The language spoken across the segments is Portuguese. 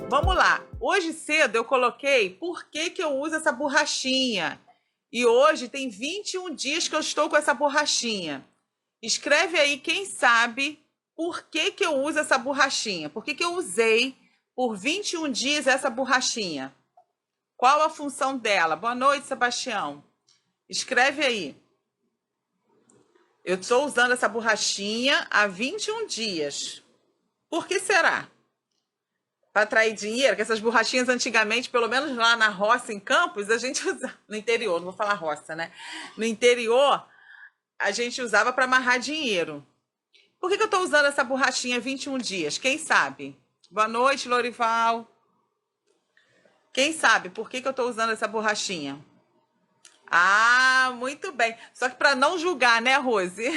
Vamos lá. Hoje cedo eu coloquei por que eu uso essa borrachinha. E hoje tem 21 dias que eu estou com essa borrachinha. Escreve aí quem sabe por que eu uso essa borrachinha. Por que eu usei por 21 dias essa borrachinha? Qual a função dela? Boa noite, Sebastião. Escreve aí. Eu estou usando essa borrachinha há 21 dias. Por que será? Para atrair dinheiro, que essas borrachinhas antigamente, pelo menos lá na roça, em Campos, a gente usava, no interior, não vou falar roça, né? No interior, a gente usava para amarrar dinheiro. Por que eu estou usando essa borrachinha 21 dias? Quem sabe? Boa noite, Lorival. Quem sabe por que eu estou usando essa borrachinha? Ah, muito bem. Só que para não julgar, né, Rose?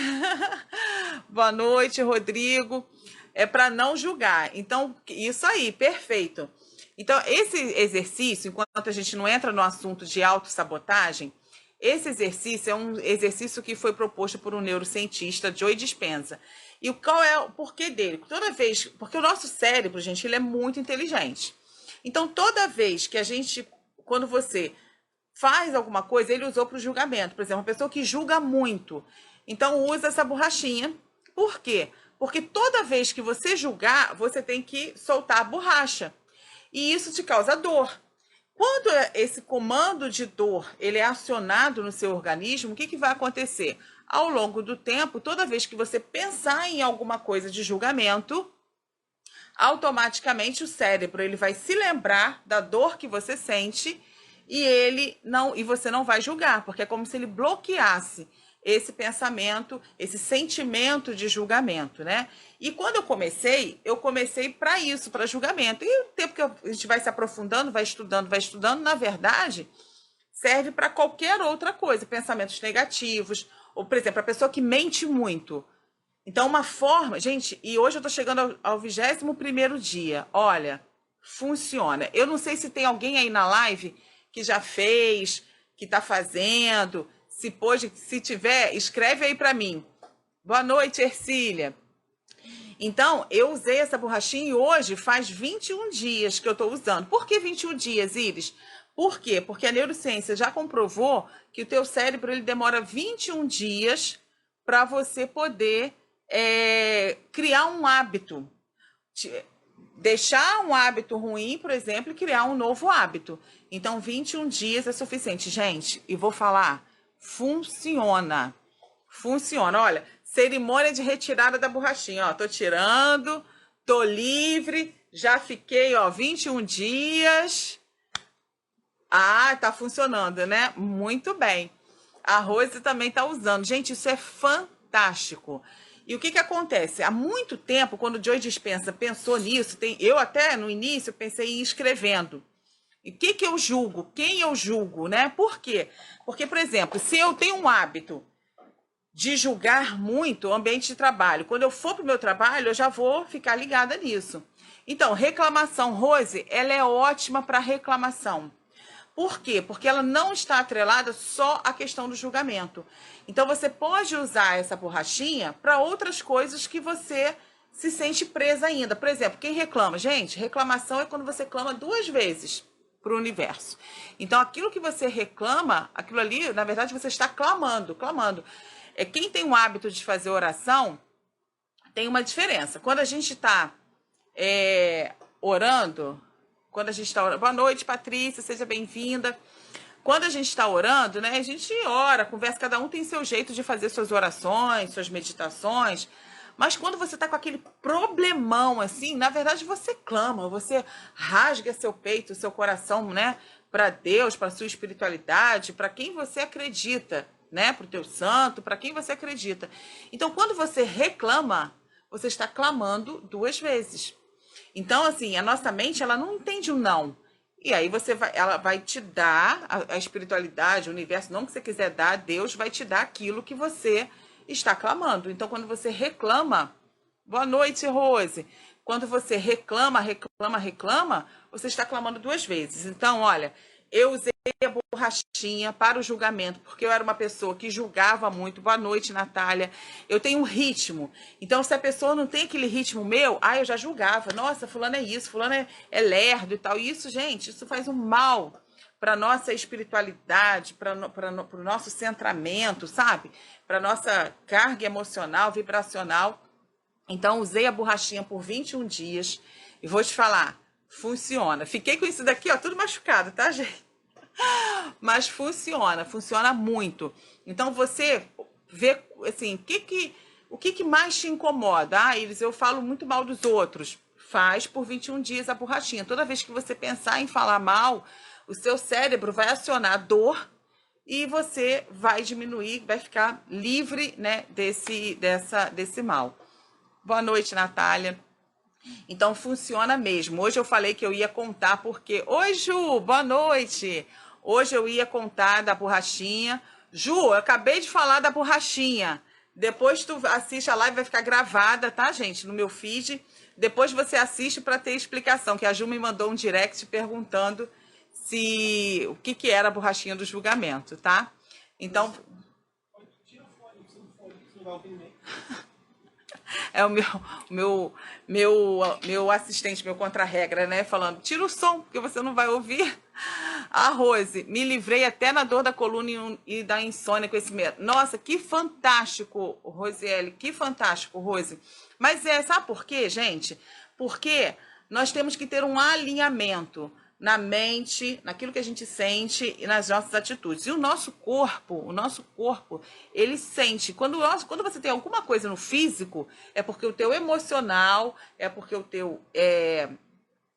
Boa noite, Rodrigo. É para não julgar. Então, isso aí, perfeito. Então, esse exercício, enquanto a gente não entra no assunto de autossabotagem, esse exercício é um exercício que foi proposto por um neurocientista, Joe Dispenza. E qual é o porquê dele? Toda vez, porque o nosso cérebro, gente, ele é muito inteligente. Então, toda vez que a gente, quando você faz alguma coisa, ele usou para o julgamento. Por exemplo, uma pessoa que julga muito. Então, usa essa borrachinha. Por quê? Porque toda vez que você julgar, você tem que soltar a borracha. E isso te causa dor. Quando esse comando de dor ele é acionado no seu organismo, o que vai acontecer? Ao longo do tempo, toda vez que você pensar em alguma coisa de julgamento, automaticamente o cérebro ele vai se lembrar da dor que você sente e você não vai julgar, porque é como se ele bloqueasse esse pensamento, esse sentimento de julgamento, né? E quando eu comecei para isso, para julgamento. E o tempo que a gente vai se aprofundando, vai estudando, na verdade, serve para qualquer outra coisa, pensamentos negativos, ou, por exemplo, a pessoa que mente muito. Então, uma forma, gente, e hoje eu estou chegando ao 21º dia, olha, funciona. Eu não sei se tem alguém aí na live que já fez, que está fazendo, se pôde, se tiver, escreve aí para mim. Boa noite, Ercília. Então, eu usei essa borrachinha e hoje faz 21 dias que eu estou usando. Por que 21 dias, Iris? Por quê? Porque a neurociência já comprovou que o teu cérebro ele demora 21 dias para você poder criar um hábito. Deixar um hábito ruim, por exemplo, e criar um novo hábito. Então, 21 dias é suficiente. Gente, e vou falar, funciona. Funciona. Olha, cerimônia de retirada da borrachinha. Ó, tô tirando, tô livre, já fiquei, ó, 21 dias. Ah, tá funcionando, né? Muito bem. A Rose também tá usando. Gente, isso é fantástico. E o que acontece? Há muito tempo, quando o Joe Dispenza pensou nisso, eu até no início pensei em ir escrevendo. E o que eu julgo? Quem eu julgo, né? Por quê? Porque, por exemplo, se eu tenho um hábito de julgar muito o ambiente de trabalho, quando eu for para o meu trabalho, eu já vou ficar ligada nisso. Então, reclamação, Rose, ela é ótima para reclamação. Por quê? Porque ela não está atrelada só à questão do julgamento. Então, você pode usar essa borrachinha para outras coisas que você se sente presa ainda. Por exemplo, quem reclama? Gente, reclamação é quando você clama 2 vezes para o universo. Então, aquilo que você reclama, aquilo ali, na verdade, você está clamando. Quem tem o hábito de fazer oração, tem uma diferença. Quando a gente está orando... Boa noite, Patrícia, seja bem-vinda. Quando a gente está orando, né? A gente ora, conversa, cada um tem seu jeito de fazer suas orações, suas meditações. Mas quando você está com aquele problemão assim, na verdade você clama, você rasga seu peito, seu coração, né? Para Deus, para sua espiritualidade, para quem você acredita, né? Para o teu santo, para quem você acredita. Então, quando você reclama, você está clamando 2 vezes. Então, assim, a nossa mente, ela não entende o não. E aí ela vai te dar a espiritualidade, o universo, não que você quiser dar, Deus vai te dar aquilo que você está clamando. Então, quando você reclama, boa noite, Rose. Quando você reclama, você está clamando 2 vezes. Então, olha, Eu usei a borrachinha para o julgamento, porque eu era uma pessoa que julgava muito. Boa noite, Natália. Eu tenho um ritmo. Então, se a pessoa não tem aquele ritmo meu, eu já julgava. Nossa, fulano é isso, fulano é lerdo e tal. E isso, gente, isso faz um mal para nossa espiritualidade, para o nosso centramento, sabe? Para nossa carga emocional, vibracional. Então, usei a borrachinha por 21 dias e vou te falar, funciona. Fiquei com isso daqui, ó, tudo machucado, tá, gente? Mas funciona muito. Então, você vê, assim, o que mais te incomoda? Iris, eu falo muito mal dos outros. Faz por 21 dias a borrachinha. Toda vez que você pensar em falar mal, o seu cérebro vai acionar dor e você vai diminuir, vai ficar livre, né, desse mal. Boa noite, Natália. Então, funciona mesmo. Hoje eu falei que eu ia contar porque... Oi, Ju, boa noite. Hoje eu ia contar da borrachinha. Ju, eu acabei de falar da borrachinha. Depois tu assiste a live, vai ficar gravada, tá, gente? No meu feed. Depois você assiste para ter explicação, que a Ju me mandou um direct perguntando o que era a borrachinha do julgamento, tá? Então... Tira fone, você não vai ouvir nem. É o meu assistente, meu contra-regra, né? Falando, tira o som, porque você não vai ouvir. A Rose, me livrei até na dor da coluna e da insônia com esse medo. Nossa, que fantástico, Rosiele, que fantástico, Rose. Mas sabe por quê, gente? Porque nós temos que ter um alinhamento na mente, naquilo que a gente sente e nas nossas atitudes. E o nosso corpo, ele sente. Quando você tem alguma coisa no físico, é porque o teu emocional, é porque o teu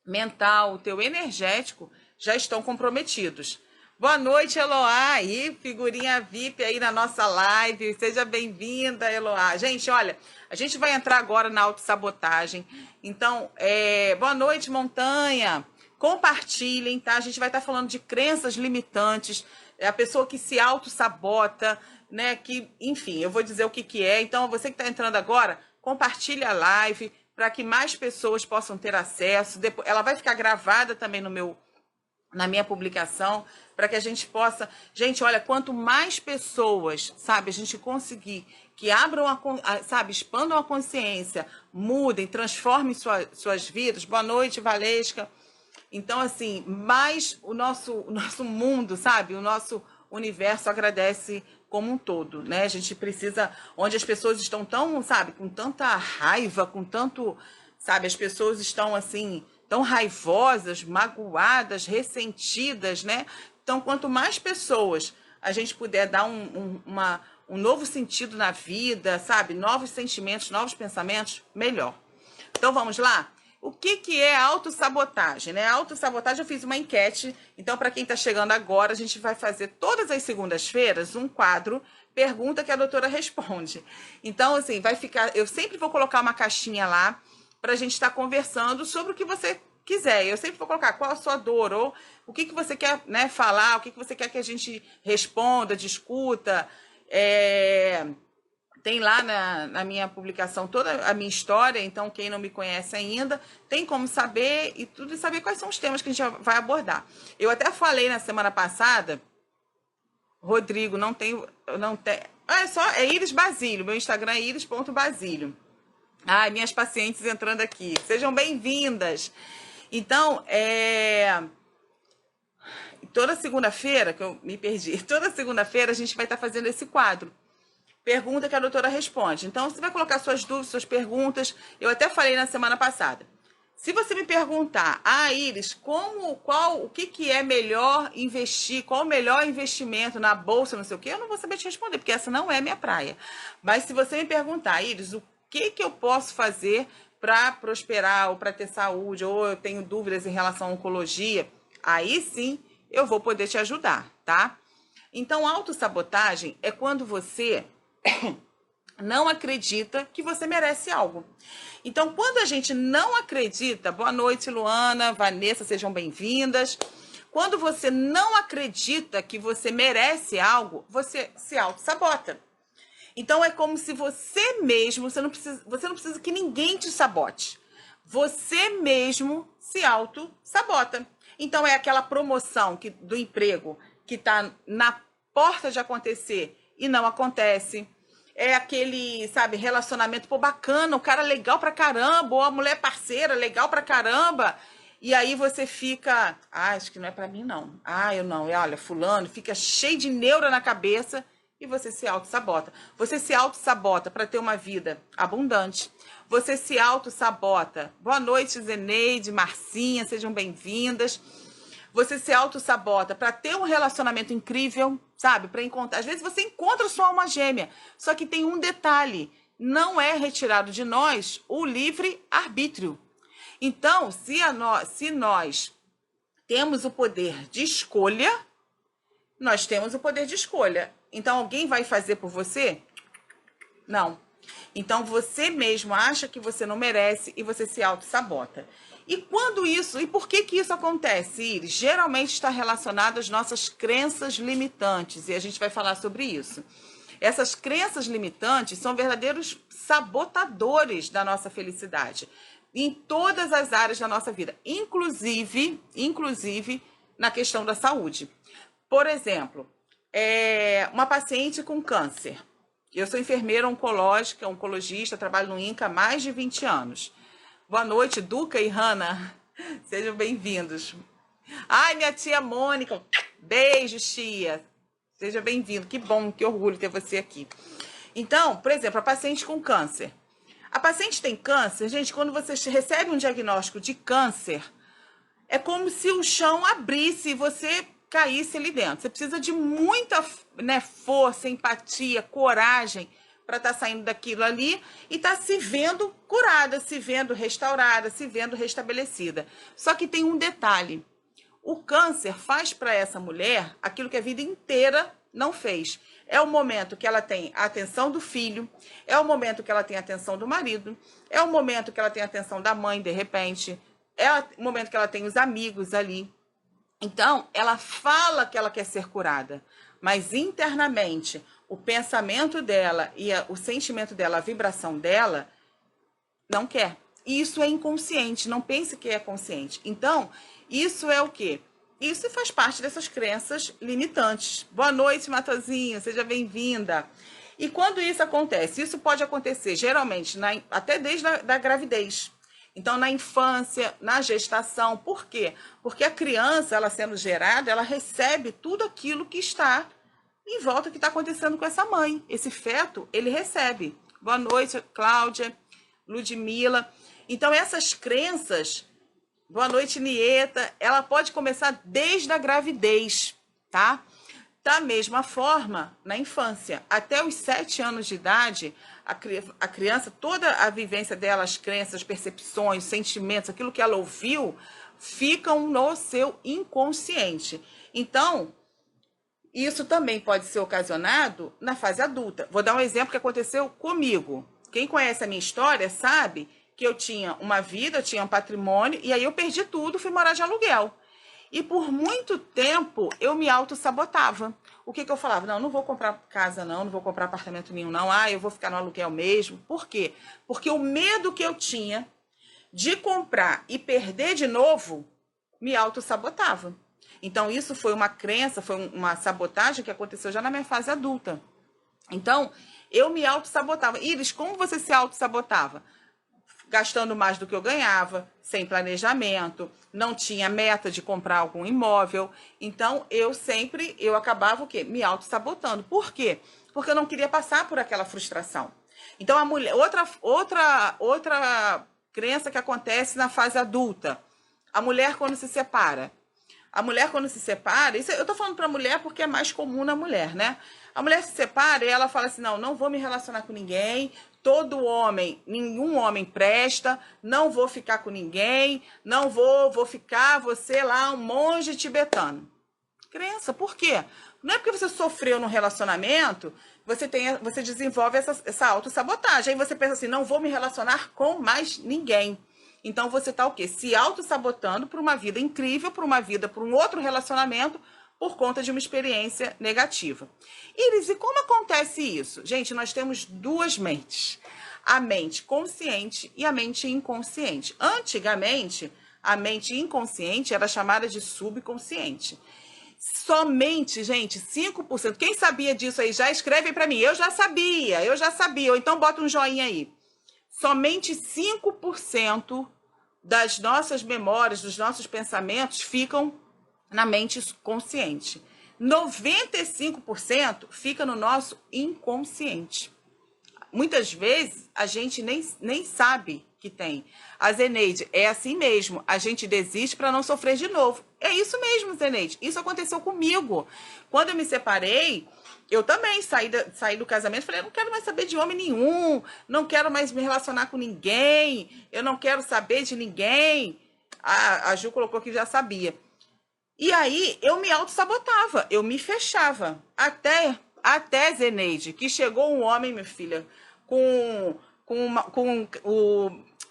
mental, o teu energético já estão comprometidos. Boa noite, Eloá, e figurinha VIP aí na nossa live. Seja bem-vinda, Eloá. Gente, olha, a gente vai entrar agora na autossabotagem. Então, boa noite, Montanha. Compartilhem, tá? A gente vai estar falando de crenças limitantes, a pessoa que se auto-sabota, né? Que, enfim, eu vou dizer o que é. Então, você que está entrando agora, compartilhe a live para que mais pessoas possam ter acesso. Depois, ela vai ficar gravada também na minha publicação, para que a gente possa... Gente, olha, quanto mais pessoas, sabe, a gente conseguir que abram, sabe, expandam a consciência, mudem, transformem suas vidas. Boa noite, Valesca. Então, assim, mais o nosso mundo, sabe, o nosso universo agradece como um todo, né? A gente precisa, onde as pessoas estão tão, sabe, com tanta raiva, com tanto, sabe, as pessoas estão, assim, tão raivosas, magoadas, ressentidas, né? Então, quanto mais pessoas a gente puder dar um novo sentido na vida, sabe, novos sentimentos, novos pensamentos, melhor. Então, vamos lá? O que é autossabotagem, né? Autossabotagem, eu fiz uma enquete, então para quem está chegando agora, a gente vai fazer todas as segundas-feiras um quadro, pergunta que a doutora responde. Então, assim, vai ficar, eu sempre vou colocar uma caixinha lá para a gente estar conversando sobre o que você quiser. Eu sempre vou colocar qual a sua dor, ou o que você quer, né, falar, o que você quer que a gente responda, discuta, Tem lá na minha publicação toda a minha história, então quem não me conhece ainda tem como saber e tudo, e saber quais são os temas que a gente vai abordar. Eu até falei na semana passada, Rodrigo, não tem, é Iris Basílio, meu Instagram é iris.basílio. Ai, minhas pacientes entrando aqui, sejam bem-vindas. Então, toda segunda-feira, que eu me perdi, toda segunda-feira a gente vai estar fazendo esse quadro. Pergunta que a doutora responde. Então, você vai colocar suas dúvidas, suas perguntas. Eu até falei na semana passada. Se você me perguntar, Iris, o que é melhor investir, qual o melhor investimento na bolsa, não sei o quê, eu não vou saber te responder, porque essa não é minha praia. Mas se você me perguntar, Iris, o que eu posso fazer para prosperar, ou para ter saúde, ou eu tenho dúvidas em relação à oncologia, aí sim eu vou poder te ajudar, tá? Então, autossabotagem é quando você não acredita que você merece algo. Então, quando a gente não acredita... Boa noite, Luana, Vanessa, sejam bem-vindas. Quando você não acredita que você merece algo, você se auto-sabota. Então, é como se você mesmo... Você não precisa que ninguém te sabote. Você mesmo se auto-sabota. Então, é aquela promoção do emprego que está na porta de acontecer e não acontece. É aquele, sabe, relacionamento, pô, bacana, o cara legal pra caramba, ou a mulher parceira legal pra caramba. E aí você fica, acho que não é pra mim, não. Eu não. E olha, fulano fica cheio de neura na cabeça e você se auto-sabota. Você se auto-sabota para ter uma vida abundante. Você se auto-sabota. Boa noite, Zeneide, Marcinha, sejam bem-vindas. Você se auto-sabota para ter um relacionamento incrível, sabe? Para encontrar. Às vezes você encontra sua alma gêmea, só que tem um detalhe: não é retirado de nós o livre-arbítrio. Então, se nós temos o poder de escolha, nós temos o poder de escolha. Então, alguém vai fazer por você? Não. Então, você mesmo acha que você não merece e você se auto-sabota. E por que isso acontece, Iris? Geralmente está relacionado às nossas crenças limitantes, e a gente vai falar sobre isso. Essas crenças limitantes são verdadeiros sabotadores da nossa felicidade, em todas as áreas da nossa vida, inclusive na questão da saúde. Por exemplo, uma paciente com câncer. Eu sou enfermeira oncologista, trabalho no INCA há mais de 20 anos. Boa noite, Duca e Hanna. Sejam bem-vindos. Ai, minha tia Mônica. Beijos, tia. Seja bem-vindo. Que bom, que orgulho ter você aqui. Então, por exemplo, a paciente com câncer. A paciente tem câncer, gente, quando você recebe um diagnóstico de câncer, é como se o chão abrisse e você caísse ali dentro. Você precisa de muita, força, empatia, coragem para estar saindo daquilo ali e estar se vendo curada, se vendo restaurada, se vendo restabelecida. Só que tem um detalhe: o câncer faz para essa mulher aquilo que a vida inteira não fez. É o momento que ela tem a atenção do filho, é o momento que ela tem a atenção do marido, é o momento que ela tem a atenção da mãe, de repente, é o momento que ela tem os amigos ali. Então, ela fala que ela quer ser curada, mas internamente, o pensamento dela e o sentimento dela, a vibração dela, não quer. E isso é inconsciente, não pense que é consciente. Então, isso é o quê? Isso faz parte dessas crenças limitantes. Boa noite, Matozinho, seja bem-vinda. E quando isso acontece? Isso pode acontecer, geralmente, até desde a gravidez. Então, na infância, na gestação. Por quê? Porque a criança, ela sendo gerada, ela recebe tudo aquilo que está em volta, que está acontecendo com essa mãe. Esse feto, ele recebe. Boa noite, Cláudia, Ludmila. Então, essas crenças, boa noite, Nieta, ela pode começar desde a gravidez, tá? Da mesma forma, na infância, até os 7 anos de idade, a criança, toda a vivência dela, as crenças, percepções, sentimentos, aquilo que ela ouviu, ficam no seu inconsciente. Então, isso também pode ser ocasionado na fase adulta. Vou dar um exemplo que aconteceu comigo. Quem conhece a minha história sabe que eu tinha uma vida, eu tinha um patrimônio, e aí eu perdi tudo, fui morar de aluguel. E por muito tempo eu me auto-sabotava. O que eu falava? Não vou comprar casa não vou comprar apartamento nenhum não, eu vou ficar no aluguel mesmo. Por quê? Porque o medo que eu tinha de comprar e perder de novo me auto-sabotava. Então isso foi uma crença, foi uma sabotagem que aconteceu já na minha fase adulta. Então eu me auto-sabotava. Iris, como você se auto-sabotava? Gastando mais do que eu ganhava, sem planejamento, não tinha meta de comprar algum imóvel. Então, eu acabava o quê? Me auto-sabotando. Por quê? Porque eu não queria passar por aquela frustração. Então, a mulher, outra crença que acontece na fase adulta. A mulher quando se separa. A mulher quando se separa, isso eu tô falando para mulher porque é mais comum na mulher, né? A mulher se separa e ela fala assim: não vou me relacionar com ninguém, nenhum homem presta, não vou ficar com ninguém, não vou ficar, você lá, um monge tibetano. Crença, por quê? Não é porque você sofreu no relacionamento, você desenvolve essa autossabotagem. Aí você pensa assim: não vou me relacionar com mais ninguém. Então você está o quê? Se auto-sabotando por uma vida incrível, por um outro relacionamento, por conta de uma experiência negativa. Iris, e como acontece isso? Gente, nós temos duas mentes. A mente consciente e a mente inconsciente. Antigamente, A mente inconsciente era chamada de subconsciente. Somente, gente, 5%. Quem sabia disso aí já escreve para mim. Eu já sabia. Ou então bota um joinha aí. Somente 5% das nossas memórias, dos nossos pensamentos ficam na mente consciente. 95% fica no nosso inconsciente. Muitas vezes a gente nem sabe que tem. A Zeneide, é assim mesmo, a gente desiste para não sofrer de novo. É isso mesmo, Zeneide, isso aconteceu comigo. Quando eu me separei, eu também saí do casamento, falei, eu não quero mais saber de homem nenhum, não quero mais me relacionar com ninguém, eu não quero saber de ninguém. A Ju colocou que já sabia. E aí eu me auto-sabotava, eu me fechava. Até Zeneide, que chegou um homem, minha filha, com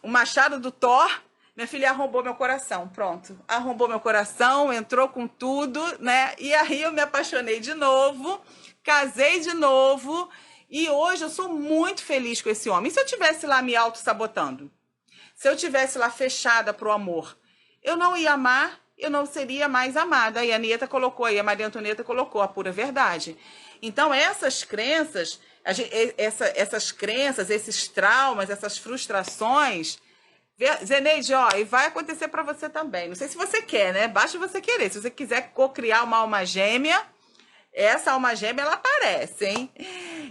o machado do Thor, minha filha arrombou meu coração, pronto. Arrombou meu coração, entrou com tudo, né? E aí eu me apaixonei de novo, casei de novo, e hoje eu sou muito feliz com esse homem. E se eu tivesse lá me auto-sabotando? Se eu tivesse lá fechada pro amor, eu não ia amar, eu não seria mais amada. Aí a Nieta colocou, aí a Maria Antonieta colocou a pura verdade. Então, essas crenças, essas crenças, esses traumas, essas frustrações, Zeneide, ó, e vai acontecer para você também. Não sei se você quer, né? Basta você querer. Se você quiser co-criar uma alma gêmea, essa alma gêmea, ela aparece, hein?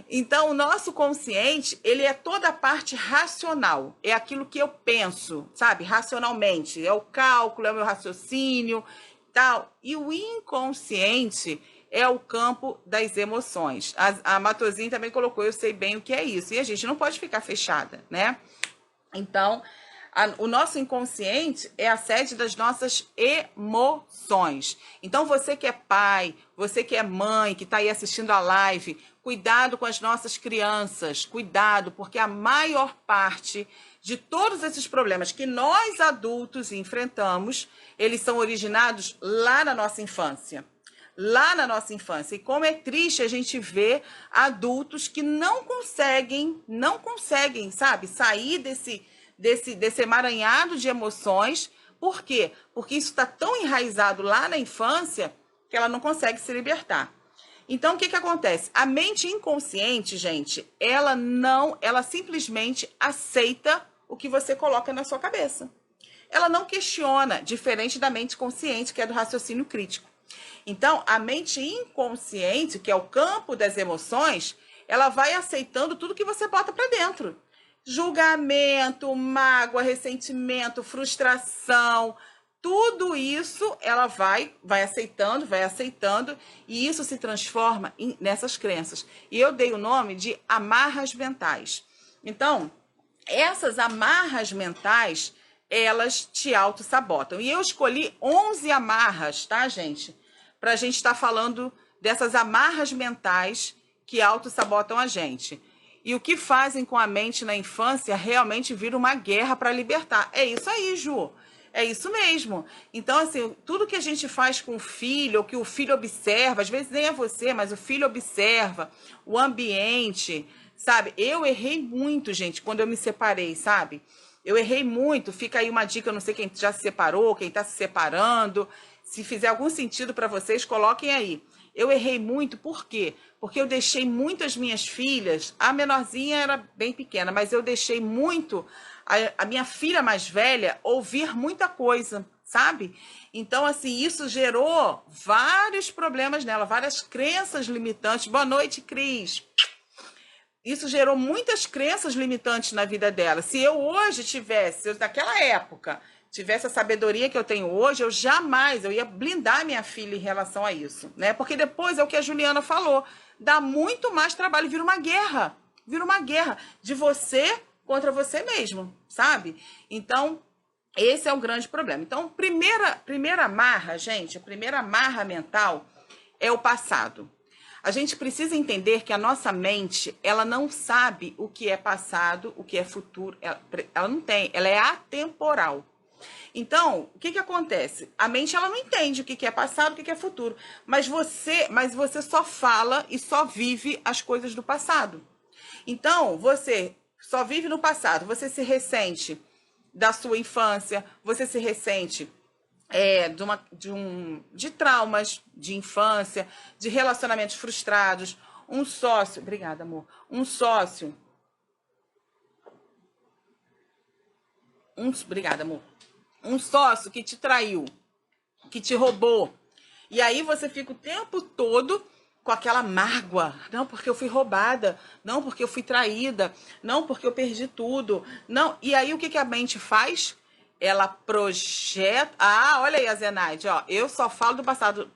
Então, o nosso consciente, ele é toda a parte racional. É aquilo que eu penso, sabe? Racionalmente. É o cálculo, é o meu raciocínio, tal. E o inconsciente é o campo das emoções. A Matosinha também colocou, eu sei bem o que é isso. E a gente não pode ficar fechada, né? Então, o nosso inconsciente é a sede das nossas emoções. Então, você que é pai, você que é mãe, que está aí assistindo a live, cuidado com as nossas crianças, cuidado, porque a maior parte de todos esses problemas que nós adultos enfrentamos, eles são originados lá na nossa infância. Lá na nossa infância. E como é triste a gente ver adultos que não conseguem, sabe, sair desse emaranhado de emoções. Por quê? Porque isso está tão enraizado lá na infância que ela não consegue se libertar. Então, o que acontece? A mente inconsciente, gente, ela simplesmente aceita o que você coloca na sua cabeça. Ela não questiona, diferente da mente consciente, que é do raciocínio crítico. Então, a mente inconsciente, que é o campo das emoções, ela vai aceitando tudo que você bota para dentro. Julgamento, mágoa, ressentimento, frustração, tudo isso ela vai aceitando, e isso se transforma nessas crenças. E eu dei o nome de amarras mentais. Então, essas amarras mentais, elas te auto-sabotam. E eu escolhi 11 amarras, tá, gente? Para a gente estar falando dessas amarras mentais que auto-sabotam a gente. E o que fazem com a mente na infância realmente vira uma guerra para libertar. É isso aí, Ju. É isso mesmo. Então, assim, tudo que a gente faz com o filho, ou que o filho observa, às vezes nem é você, mas o filho observa, o ambiente, sabe? Eu errei muito, gente, quando eu me separei, sabe? Eu errei muito. Fica aí uma dica, eu não sei quem já se separou, quem está se separando. Se fizer algum sentido para vocês, coloquem aí. Eu errei muito, por quê? Porque eu deixei muito as minhas filhas, a menorzinha era bem pequena, mas eu deixei muito a minha filha mais velha ouvir muita coisa, sabe? Então, assim, isso gerou vários problemas nela, várias crenças limitantes. Boa noite, Cris. Isso gerou muitas crenças limitantes na vida dela. Se eu hoje naquela época, tivesse a sabedoria que eu tenho hoje, eu ia blindar minha filha em relação a isso, né? Porque depois é o que a Juliana falou, dá muito mais trabalho, vira uma guerra de você contra você mesmo, sabe? Então, esse é o grande problema. Então, primeira amarra, gente, a primeira amarra mental é o passado. A gente precisa entender que a nossa mente, ela não sabe o que é passado, o que é futuro, ela não tem, ela é atemporal. Então, o que acontece? A mente, ela não entende o que é passado, o que é futuro. Mas você só fala e só vive as coisas do passado. Então, você só vive no passado. Você se ressente da sua infância, você se ressente de traumas de infância, de relacionamentos frustrados, um sócio, obrigada, amor, obrigada, amor, um sócio que te traiu, que te roubou, e aí você fica o tempo todo com aquela mágoa, não porque eu fui roubada, não porque eu fui traída, não porque eu perdi tudo, não. E aí o que a mente faz? Ela projeta. Ah, olha aí a Zenaide, ó, eu só falo do passado.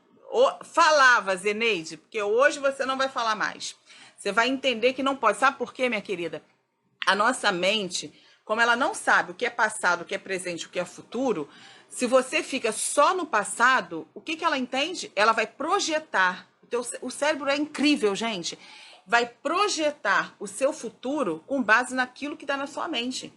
Falava, Zeneide, porque hoje você não vai falar mais. Você vai entender que não pode. Sabe por quê, minha querida? A nossa mente, como ela não sabe o que é passado, o que é presente, o que é futuro, se você fica só no passado, o que ela entende? Ela vai projetar. O cérebro é incrível, gente. Vai projetar o seu futuro com base naquilo que está na sua mente.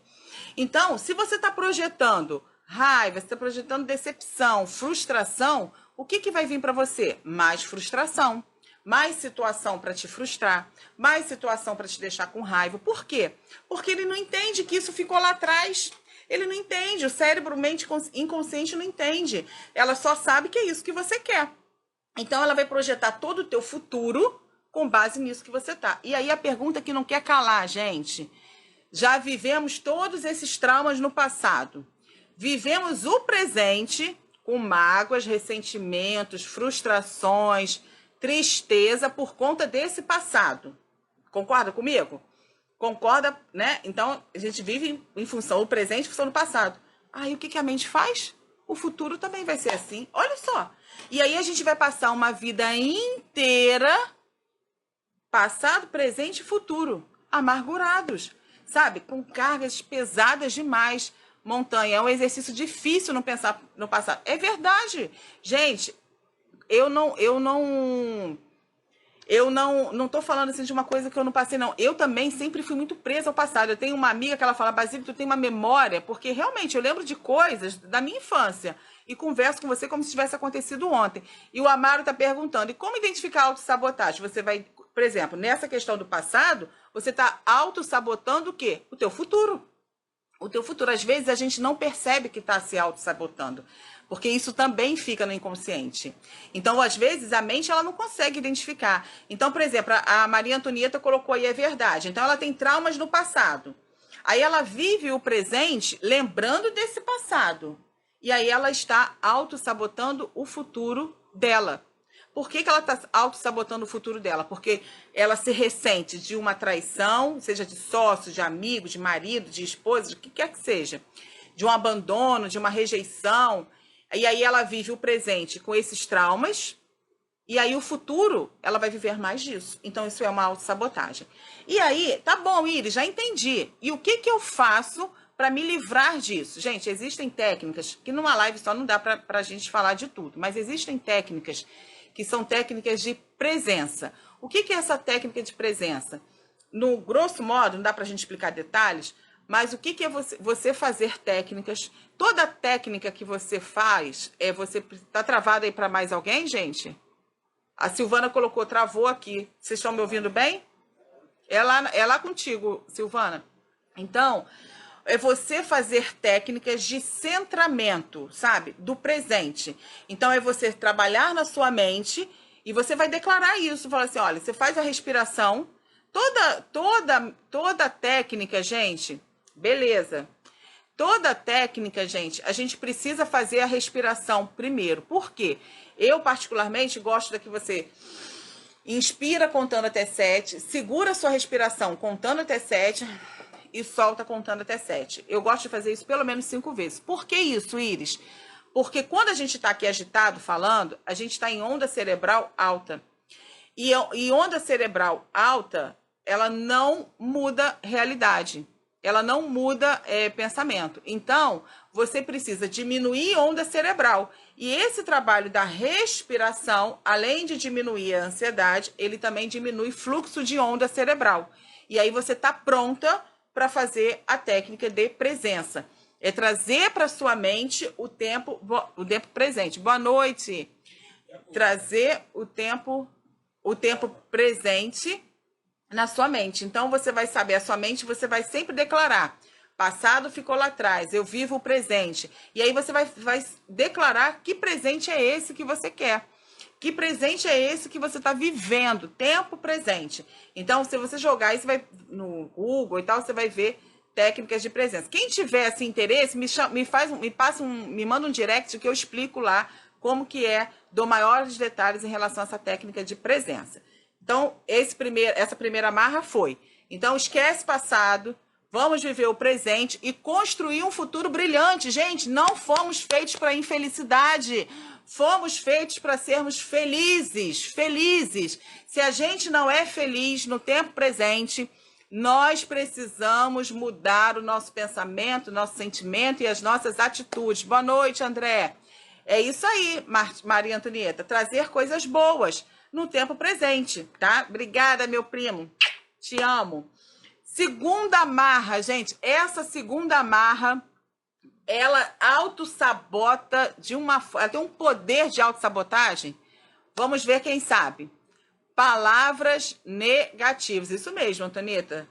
Então, se você está projetando raiva, você está projetando decepção, frustração, o que vai vir para você? Mais frustração, mais situação para te frustrar, mais situação para te deixar com raiva. Por quê? Porque ele não entende que isso ficou lá atrás. Ele não entende, o cérebro, mente inconsciente não entende. Ela só sabe que é isso que você quer. Então, ela vai projetar todo o teu futuro com base nisso que você tá. E aí, a pergunta que não quer calar, gente. Já vivemos todos esses traumas no passado. Vivemos o presente com mágoas, ressentimentos, frustrações, tristeza por conta desse passado. Concorda comigo? Concorda, né? Então, a gente vive em função do presente, em função do passado. Aí, o que a mente faz? O futuro também vai ser assim. Olha só. E aí, a gente vai passar uma vida inteira, passado, presente e futuro, amargurados, sabe? Com cargas pesadas demais. Montanha, é um exercício difícil não pensar no passado. É verdade. Gente, eu não tô falando assim de uma coisa que eu não passei, não. Eu também sempre fui muito presa ao passado. Eu tenho uma amiga que ela fala, Basílio, tu tem uma memória, porque realmente eu lembro de coisas da minha infância e converso com você como se tivesse acontecido ontem. E o Amaro tá perguntando, e como identificar a autossabotagem? Você vai, por exemplo, nessa questão do passado, você tá autossabotando o quê? O teu futuro. O teu futuro. Às vezes a gente não percebe que está se autossabotando, porque isso também fica no inconsciente. Então, às vezes, a mente ela não consegue identificar. Então, por exemplo, a Maria Antonieta colocou aí, é verdade. Então, ela tem traumas no passado. Aí ela vive o presente lembrando desse passado. E aí ela está autossabotando o futuro dela. Por que ela está auto-sabotando o futuro dela? Porque ela se ressente de uma traição, seja de sócio, de amigo, de marido, de esposa, de o que quer que seja, de um abandono, de uma rejeição. E aí ela vive o presente com esses traumas, e aí o futuro ela vai viver mais disso. Então isso é uma autossabotagem. E aí, tá bom, Iris, já entendi. E o que eu faço para me livrar disso? Gente, existem técnicas, que numa live só não dá para a gente falar de tudo, mas existem técnicas que são técnicas de presença. O que é essa técnica de presença? No grosso modo, não dá para a gente explicar detalhes, mas o que é você fazer técnicas? Toda técnica que você faz, você está travado aí para mais alguém, gente? A Silvana colocou, travou aqui. Vocês estão me ouvindo bem? É lá contigo, Silvana. Então, é você fazer técnicas de centramento, sabe? Do presente. Então, é você trabalhar na sua mente e você vai declarar isso. Fala assim, olha, você faz a respiração. Toda técnica, gente, beleza. Toda técnica, gente, a gente precisa fazer a respiração primeiro. Por quê? Eu, particularmente, gosto da que você inspira contando até 7, segura a sua respiração contando até 7... e solta contando até 7. Eu gosto de fazer isso pelo menos 5 vezes. Por que isso, Iris? Porque quando a gente está aqui agitado, falando, a gente está em onda cerebral alta. E onda cerebral alta, ela não muda realidade. Ela não muda pensamento. Então, você precisa diminuir onda cerebral. E esse trabalho da respiração, além de diminuir a ansiedade, ele também diminui fluxo de onda cerebral. E aí você está pronta para fazer a técnica de presença. É trazer para sua mente o tempo presente. Boa noite. Trazer o tempo presente na sua mente. Então, você vai saber, a sua mente, você vai sempre declarar. Passado ficou lá atrás, eu vivo o presente. E aí você vai declarar que presente é esse que você quer. Que presente é esse que você está vivendo? Tempo presente. Então, se você jogar isso vai no Google e tal, você vai ver técnicas de presença. Quem tiver esse interesse, me manda um direct que eu explico lá como que é, dou maiores detalhes em relação a essa técnica de presença. Então, essa primeira amarra foi. Então, esquece passado, vamos viver o presente e construir um futuro brilhante. Gente, não fomos feitos para infelicidade. Fomos feitos para sermos felizes, felizes. Se a gente não é feliz no tempo presente, nós precisamos mudar o nosso pensamento, o nosso sentimento e as nossas atitudes. Boa noite, André. É isso aí, Maria Antonieta, trazer coisas boas no tempo presente, tá? Obrigada, meu primo. Te amo. Segunda amarra, gente. Essa segunda amarra, ela autossabota ela tem um poder de autossabotagem. Vamos ver quem sabe. Palavras negativas. Isso mesmo, Antonieta.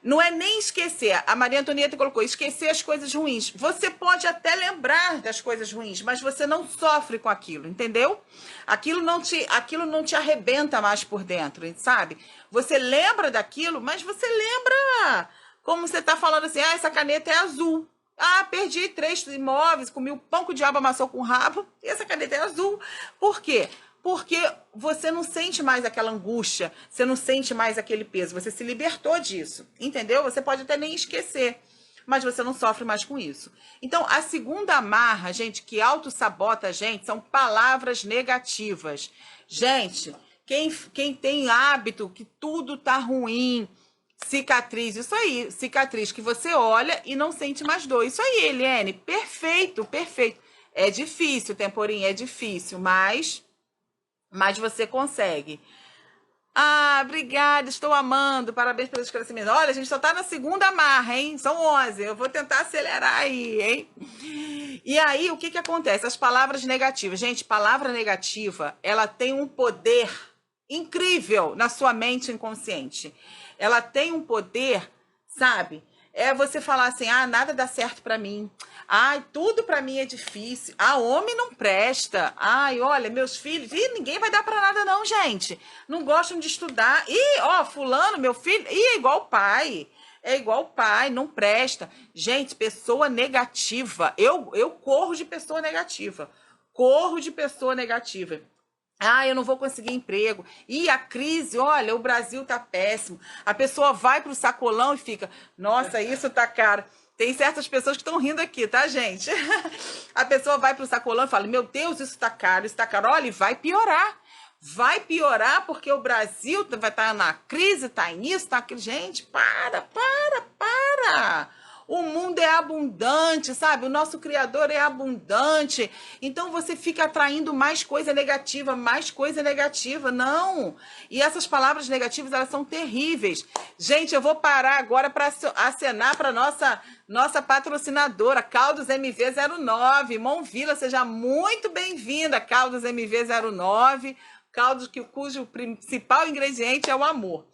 Não é nem esquecer. A Maria Antonieta colocou, esquecer as coisas ruins. Você pode até lembrar das coisas ruins, mas você não sofre com aquilo, entendeu? Aquilo não te arrebenta mais por dentro, sabe? Você lembra daquilo, mas você lembra como você está falando assim, essa caneta é azul. Perdi 3 imóveis, comi o pão que o diabo amassou com o rabo, e essa caneta é azul. Por quê? Porque você não sente mais aquela angústia, você não sente mais aquele peso, você se libertou disso, entendeu? Você pode até nem esquecer, mas você não sofre mais com isso. Então, a segunda amarra, gente, que autossabota a gente, são palavras negativas. Gente, quem tem hábito que tudo tá ruim, cicatriz, isso aí, cicatriz que você olha e não sente mais dor. Isso aí, Eliane, perfeito, perfeito. É difícil, Temporinha, é difícil, mas você consegue. Obrigada, estou amando, parabéns pelo esclarecimento. Olha, a gente só tá na segunda amarra, hein? São 11, eu vou tentar acelerar aí, hein? E aí, o que acontece? As palavras negativas. Gente, palavra negativa, ela tem um poder incrível na sua mente inconsciente. Ela tem um poder, sabe? É você falar assim, nada dá certo pra mim. Tudo pra mim é difícil. Homem não presta. Olha, meus filhos... ninguém vai dar pra nada não, gente. Não gostam de estudar. Fulano, meu filho... é igual o pai. É igual o pai, não presta. Gente, pessoa negativa. Eu corro de pessoa negativa. Corro de pessoa negativa. Eu não vou conseguir emprego. A crise, olha, o Brasil tá péssimo. A pessoa vai pro sacolão e fica, nossa, isso tá caro. Tem certas pessoas que estão rindo aqui, tá, gente? A pessoa vai pro sacolão e fala, meu Deus, isso tá caro, isso tá caro. Olha, vai piorar. Vai piorar porque o Brasil vai estar na crise, tá nisso, tá aquilo. Gente, para. O mundo é abundante, sabe? O nosso Criador é abundante. Então você fica atraindo mais coisa negativa. Não. E essas palavras negativas, elas são terríveis. Gente, eu vou parar agora para acenar para nossa patrocinadora, Caldos MV09. Monvila, seja muito bem-vinda, Caldos MV09. Caldos cujo principal ingrediente é o amor.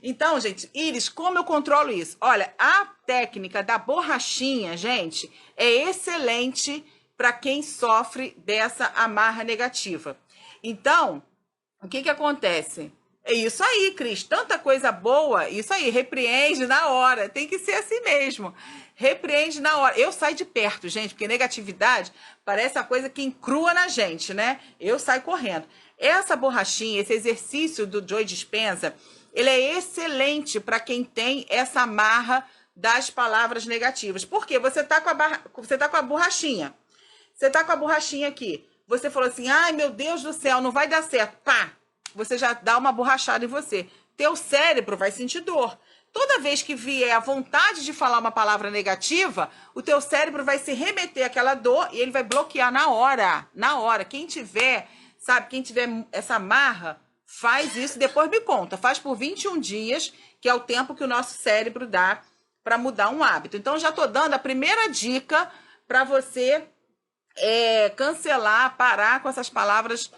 Então, gente, Iris, como eu controlo isso? Olha, a técnica da borrachinha, gente, é excelente para quem sofre dessa amarra negativa. Então, o que acontece? É isso aí, Cris, tanta coisa boa, isso aí, repreende na hora, tem que ser assim mesmo, repreende na hora. Eu saio de perto, gente, porque negatividade parece a coisa que encrua na gente, né? Eu saio correndo. Essa borrachinha, esse exercício do Joe Dispenza, ele é excelente para quem tem essa amarra das palavras negativas. Por quê? Você tá com a borrachinha. Você tá com a borrachinha aqui. Você falou assim, meu Deus do céu, não vai dar certo. Pá! Você já dá uma borrachada em você. Teu cérebro vai sentir dor. Toda vez que vier a vontade de falar uma palavra negativa, o teu cérebro vai se remeter àquela dor e ele vai bloquear na hora. Na hora. Quem tiver essa amarra, faz isso, depois me conta. Faz por 21 dias, que é o tempo que o nosso cérebro dá para mudar um hábito. Então, já estou dando a primeira dica para você cancelar, parar com essas palavras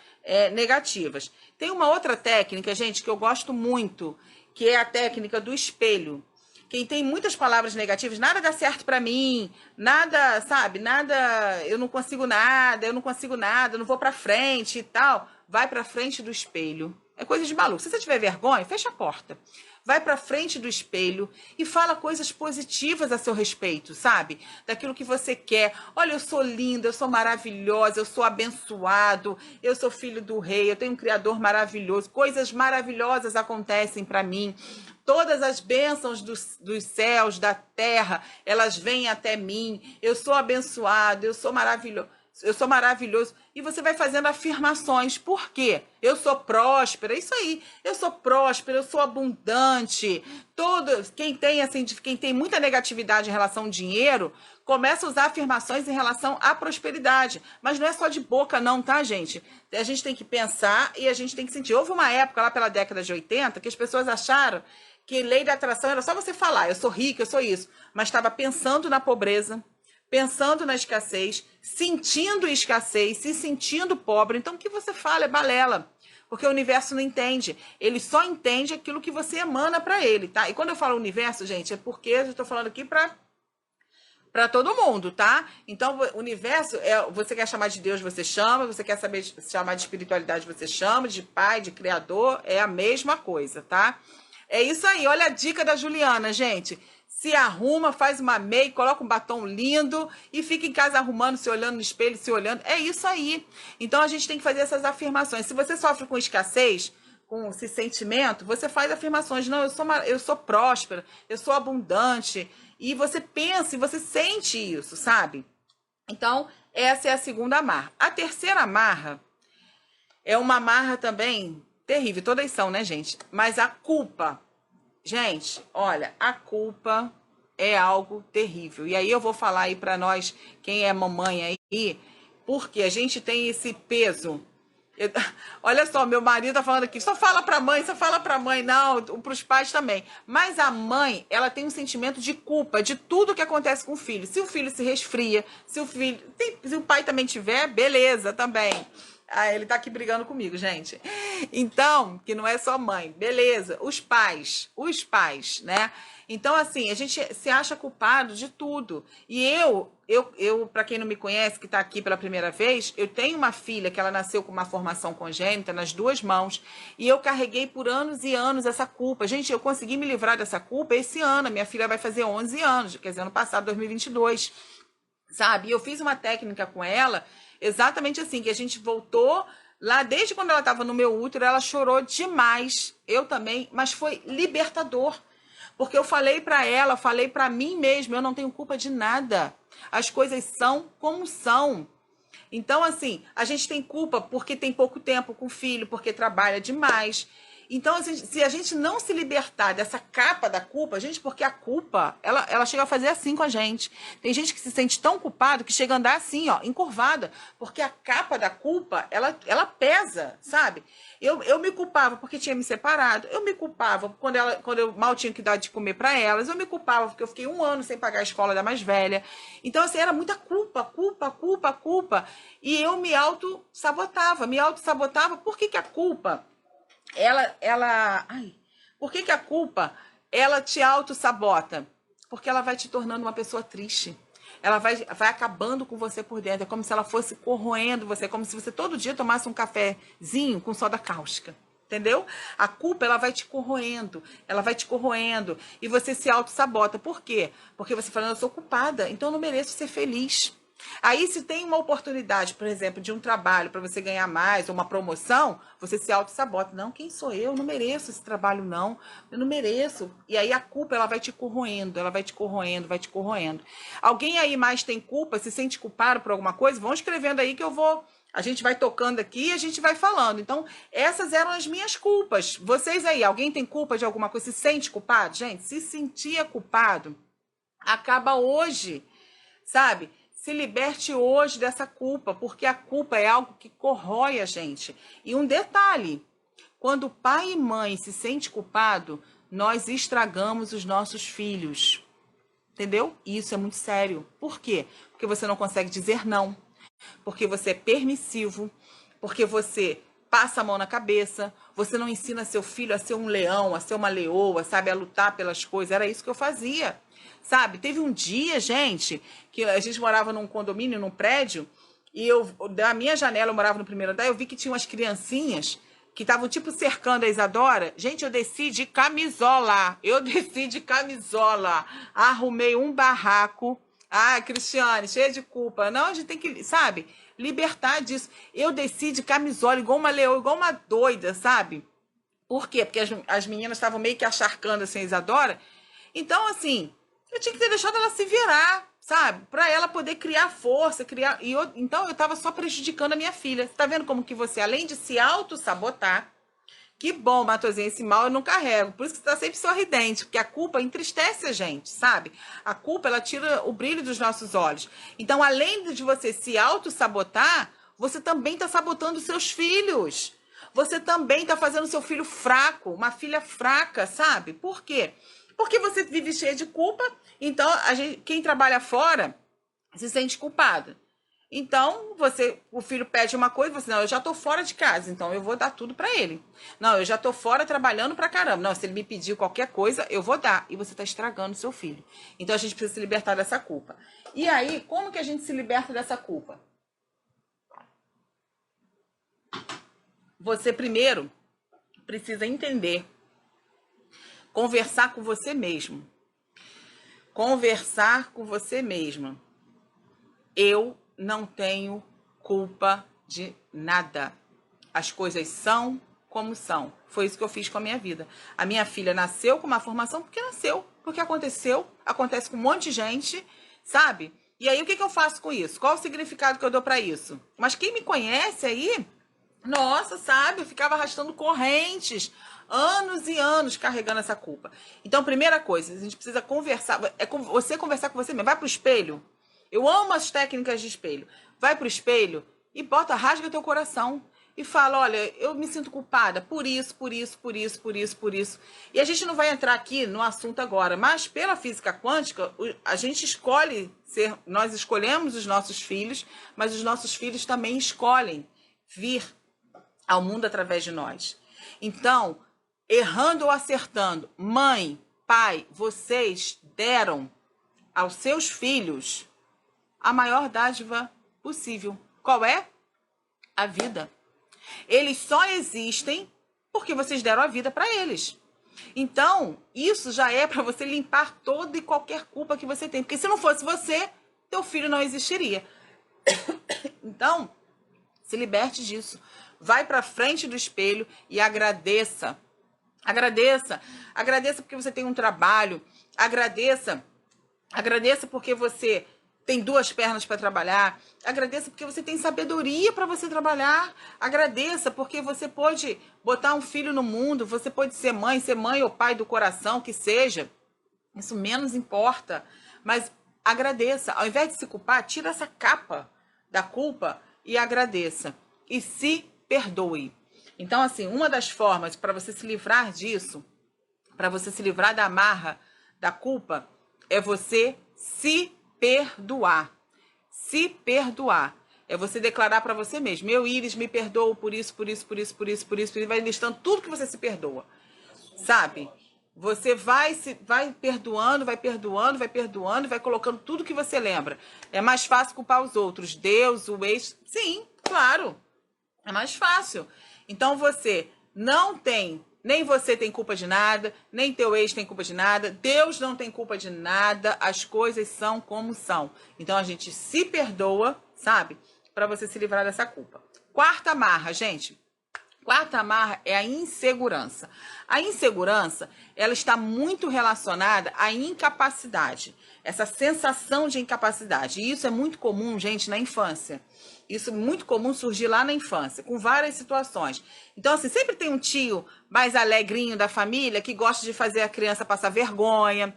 negativas. Tem uma outra técnica, gente, que eu gosto muito, que é a técnica do espelho. O quem tem muitas palavras negativas, nada dá certo pra mim, nada, sabe, nada, eu não consigo nada, eu não vou pra frente e tal, vai pra frente do espelho. É coisa de maluco. Se você tiver vergonha, fecha a porta. Vai pra frente do espelho e fala coisas positivas a seu respeito, sabe? Daquilo que você quer. Olha, eu sou linda, eu sou maravilhosa, eu sou abençoado, eu sou filho do rei, eu tenho um criador maravilhoso, coisas maravilhosas acontecem pra mim. Todas as bênçãos dos céus, da terra, elas vêm até mim. Eu sou abençoado, eu sou maravilhoso. Eu sou maravilhoso. E você vai fazendo afirmações. Por quê? Eu sou próspera. Isso aí. Eu sou próspera, eu sou abundante. Quem tem muita negatividade em relação ao dinheiro, começa a usar afirmações em relação à prosperidade. Mas não é só de boca, não, tá, gente? A gente tem que pensar e a gente tem que sentir. Houve uma época, lá pela década de 80, que as pessoas acharam que lei da atração era só você falar, eu sou rica, eu sou isso. Mas estava pensando na pobreza, pensando na escassez, sentindo escassez, se sentindo pobre. Então, o que você fala é balela, porque o universo não entende. Ele só entende aquilo que você emana para ele, tá? E quando eu falo universo, gente, é porque eu estou falando aqui para todo mundo, tá? Então, o universo, você quer chamar de Deus, você chama, você quer saber chamar de espiritualidade, você chama, de pai, de criador, é a mesma coisa, tá? É isso aí, olha a dica da Juliana, gente. Se arruma, faz uma make, coloca um batom lindo e fica em casa arrumando, se olhando no espelho, se olhando. É isso aí. Então a gente tem que fazer essas afirmações. Se você sofre com escassez, com esse sentimento, você faz afirmações. Não, eu sou próspera, eu sou abundante. E você pensa e você sente isso, sabe? Então, essa é a segunda amarra. A terceira amarra é uma amarra também terrível. Todas são, né, gente? Mas a culpa. Gente, olha, a culpa é algo terrível. E aí eu vou falar aí para nós, quem é mamãe aí, porque a gente tem esse peso. Olha só, meu marido tá falando aqui, só fala pra mãe, só fala pra mãe, não, pros pais também. Mas a mãe, ela tem um sentimento de culpa de tudo que acontece com o filho. Se o filho se resfria, se o pai também tiver, beleza, também. Ah, ele tá aqui brigando comigo, gente. Então, que não é só mãe, beleza. Os pais, né? Então, assim, a gente se acha culpado de tudo. E para quem não me conhece, que tá aqui pela primeira vez, eu tenho uma filha que ela nasceu com uma formação congênita nas duas mãos. E eu carreguei por anos e anos essa culpa. Gente, eu consegui me livrar dessa culpa esse ano. A minha filha vai fazer 11 anos, quer dizer, ano passado, 2022. Sabe? E eu fiz uma técnica com ela, exatamente assim, que a gente voltou lá, desde quando ela estava no meu útero, ela chorou demais, eu também, mas foi libertador, porque eu falei para ela, falei para mim mesma, eu não tenho culpa de nada, as coisas são como são. Então, assim, a gente tem culpa porque tem pouco tempo com o filho, porque trabalha demais. Então, assim, se a gente não se libertar dessa capa da culpa, gente, porque a culpa, ela chega a fazer assim com a gente. Tem gente que se sente tão culpado que chega a andar assim, ó, encurvada, porque a capa da culpa, ela pesa, sabe? Eu me culpava porque tinha me separado, eu me culpava quando eu mal tinha que dar de comer para elas, eu me culpava porque eu fiquei 1 ano sem pagar a escola da mais velha. Então, assim, era muita culpa, culpa, culpa, culpa. E eu me auto-sabotava, Por que que a culpa por que que a culpa, ela te auto-sabota? Porque ela vai te tornando uma pessoa triste. Ela vai acabando com você por dentro. É como se ela fosse corroendo você, como se você todo dia tomasse um cafezinho com soda cáustica. Entendeu? A culpa, ela vai te corroendo, e você se auto-sabota. Por quê? Porque você fala, eu sou culpada, então eu não mereço ser feliz. Aí, se tem uma oportunidade, por exemplo, de um trabalho para você ganhar mais, ou uma promoção, você se auto-sabota. Não, quem sou eu? Eu não mereço esse trabalho, não. Eu não mereço. E aí a culpa, ela vai te corroendo, vai te corroendo. Alguém aí mais tem culpa, se sente culpado por alguma coisa? Vão escrevendo aí que a gente vai tocando aqui e a gente vai falando. Então, essas eram as minhas culpas. Vocês aí, alguém tem culpa de alguma coisa? Se sente culpado? Gente, se sentia culpado, acaba hoje, sabe? Se liberte hoje dessa culpa, porque a culpa é algo que corrói a gente. E um detalhe, quando pai e mãe se sente culpado, nós estragamos os nossos filhos. Entendeu? E isso é muito sério. Por quê? Porque você não consegue dizer não. Porque você é permissivo. Porque você passa a mão na cabeça, você não ensina seu filho a ser um leão, a ser uma leoa, sabe, a lutar pelas coisas. Era isso que eu fazia, sabe? Teve um dia, gente, que a gente morava num condomínio, num prédio, e da minha janela, eu morava no primeiro andar, eu vi que tinha umas criancinhas que estavam tipo cercando a Isadora. Gente, eu desci de camisola. Arrumei um barraco. Ah, Cristiane, cheia de culpa. Não, a gente tem que, sabe, libertar disso. Eu desci de camisola, igual uma leoa, igual uma doida, sabe? Por quê? Porque as meninas estavam meio que acharcando assim a Isadora. Então, assim, eu tinha que ter deixado ela se virar, sabe? Pra ela poder criar força, criar. Então eu tava só prejudicando a minha filha. Você tá vendo como que você, além de se auto-sabotar, que bom, Matosinha, esse mal eu não carrego. Por isso que você tá sempre sorridente, porque a culpa entristece a gente, sabe? A culpa, ela tira o brilho dos nossos olhos. Então, além de você se auto-sabotar, você também tá sabotando os seus filhos. Você também tá fazendo seu filho fraco, uma filha fraca, sabe? Por quê? Porque você vive cheia de culpa, então quem trabalha fora se sente culpada. Então, o filho pede uma coisa, você, não, eu já tô fora de casa, então eu vou dar tudo pra ele. Não, eu já tô fora trabalhando pra caramba. Não, se ele me pedir qualquer coisa, eu vou dar. E você tá estragando o seu filho. Então, a gente precisa se libertar dessa culpa. E aí, como que a gente se liberta dessa culpa? Você primeiro precisa entender, conversar com você mesmo. Conversar com você mesma. Eu não tenho culpa de nada. As coisas são como são. Foi isso que eu fiz com a minha vida. A minha filha nasceu com uma formação porque nasceu, porque aconteceu, acontece com um monte de gente, sabe? E aí o que eu faço com isso? Qual o significado que eu dou pra isso? Mas quem me conhece aí, nossa, sabe? Eu ficava arrastando correntes, anos e anos carregando essa culpa. Então, primeira coisa, a gente precisa conversar, você conversar com você mesmo. Vai pro espelho. Eu amo as técnicas de espelho. Vai pro espelho e rasga teu coração. E fala, olha, eu me sinto culpada por isso, por isso, por isso, por isso, por isso. E a gente não vai entrar aqui no assunto agora, mas pela física quântica, a gente escolhe nós escolhemos os nossos filhos, mas os nossos filhos também escolhem vir ao mundo através de nós. Então, errando ou acertando, mãe, pai, vocês deram aos seus filhos a maior dádiva possível. Qual é? A vida. Eles só existem porque vocês deram a vida para eles. Então, isso já é para você limpar toda e qualquer culpa que você tem. Porque se não fosse você, teu filho não existiria. Então, se liberte disso. Vai para frente do espelho e agradeça. Agradeça. Agradeça porque você tem um trabalho. Agradeça porque você tem duas pernas para trabalhar. Agradeça porque você tem sabedoria para você trabalhar. Agradeça porque você pode botar um filho no mundo. Você pode ser mãe ou pai do coração, que seja. Isso menos importa. Mas agradeça. Ao invés de se culpar, tira essa capa da culpa e agradeça. E se perdoe. Então, assim, uma das formas para você se livrar disso, para você se livrar da amarra, da culpa, é você se perdoar. Se perdoar. É você declarar para você mesmo, eu, Iris, me perdoo por isso, por isso, por isso, por isso, por isso, por isso. Vai listando tudo que você se perdoa. Sabe? Você vai perdoando, vai perdoando, vai perdoando, vai colocando tudo que você lembra. É mais fácil culpar os outros. Deus, o ex. Sim, claro. É mais fácil. Então você não tem, nem você tem culpa de nada, nem teu ex tem culpa de nada, Deus não tem culpa de nada, as coisas são como são. Então a gente se perdoa, sabe? Para você se livrar dessa culpa. Quarta amarra, gente. Quarta amarra é a insegurança. A insegurança, ela está muito relacionada à incapacidade. Essa sensação de incapacidade. E isso é muito comum, gente, na infância. Isso é muito comum surgir lá na infância, com várias situações. Então, assim, sempre tem um tio mais alegrinho da família que gosta de fazer a criança passar vergonha.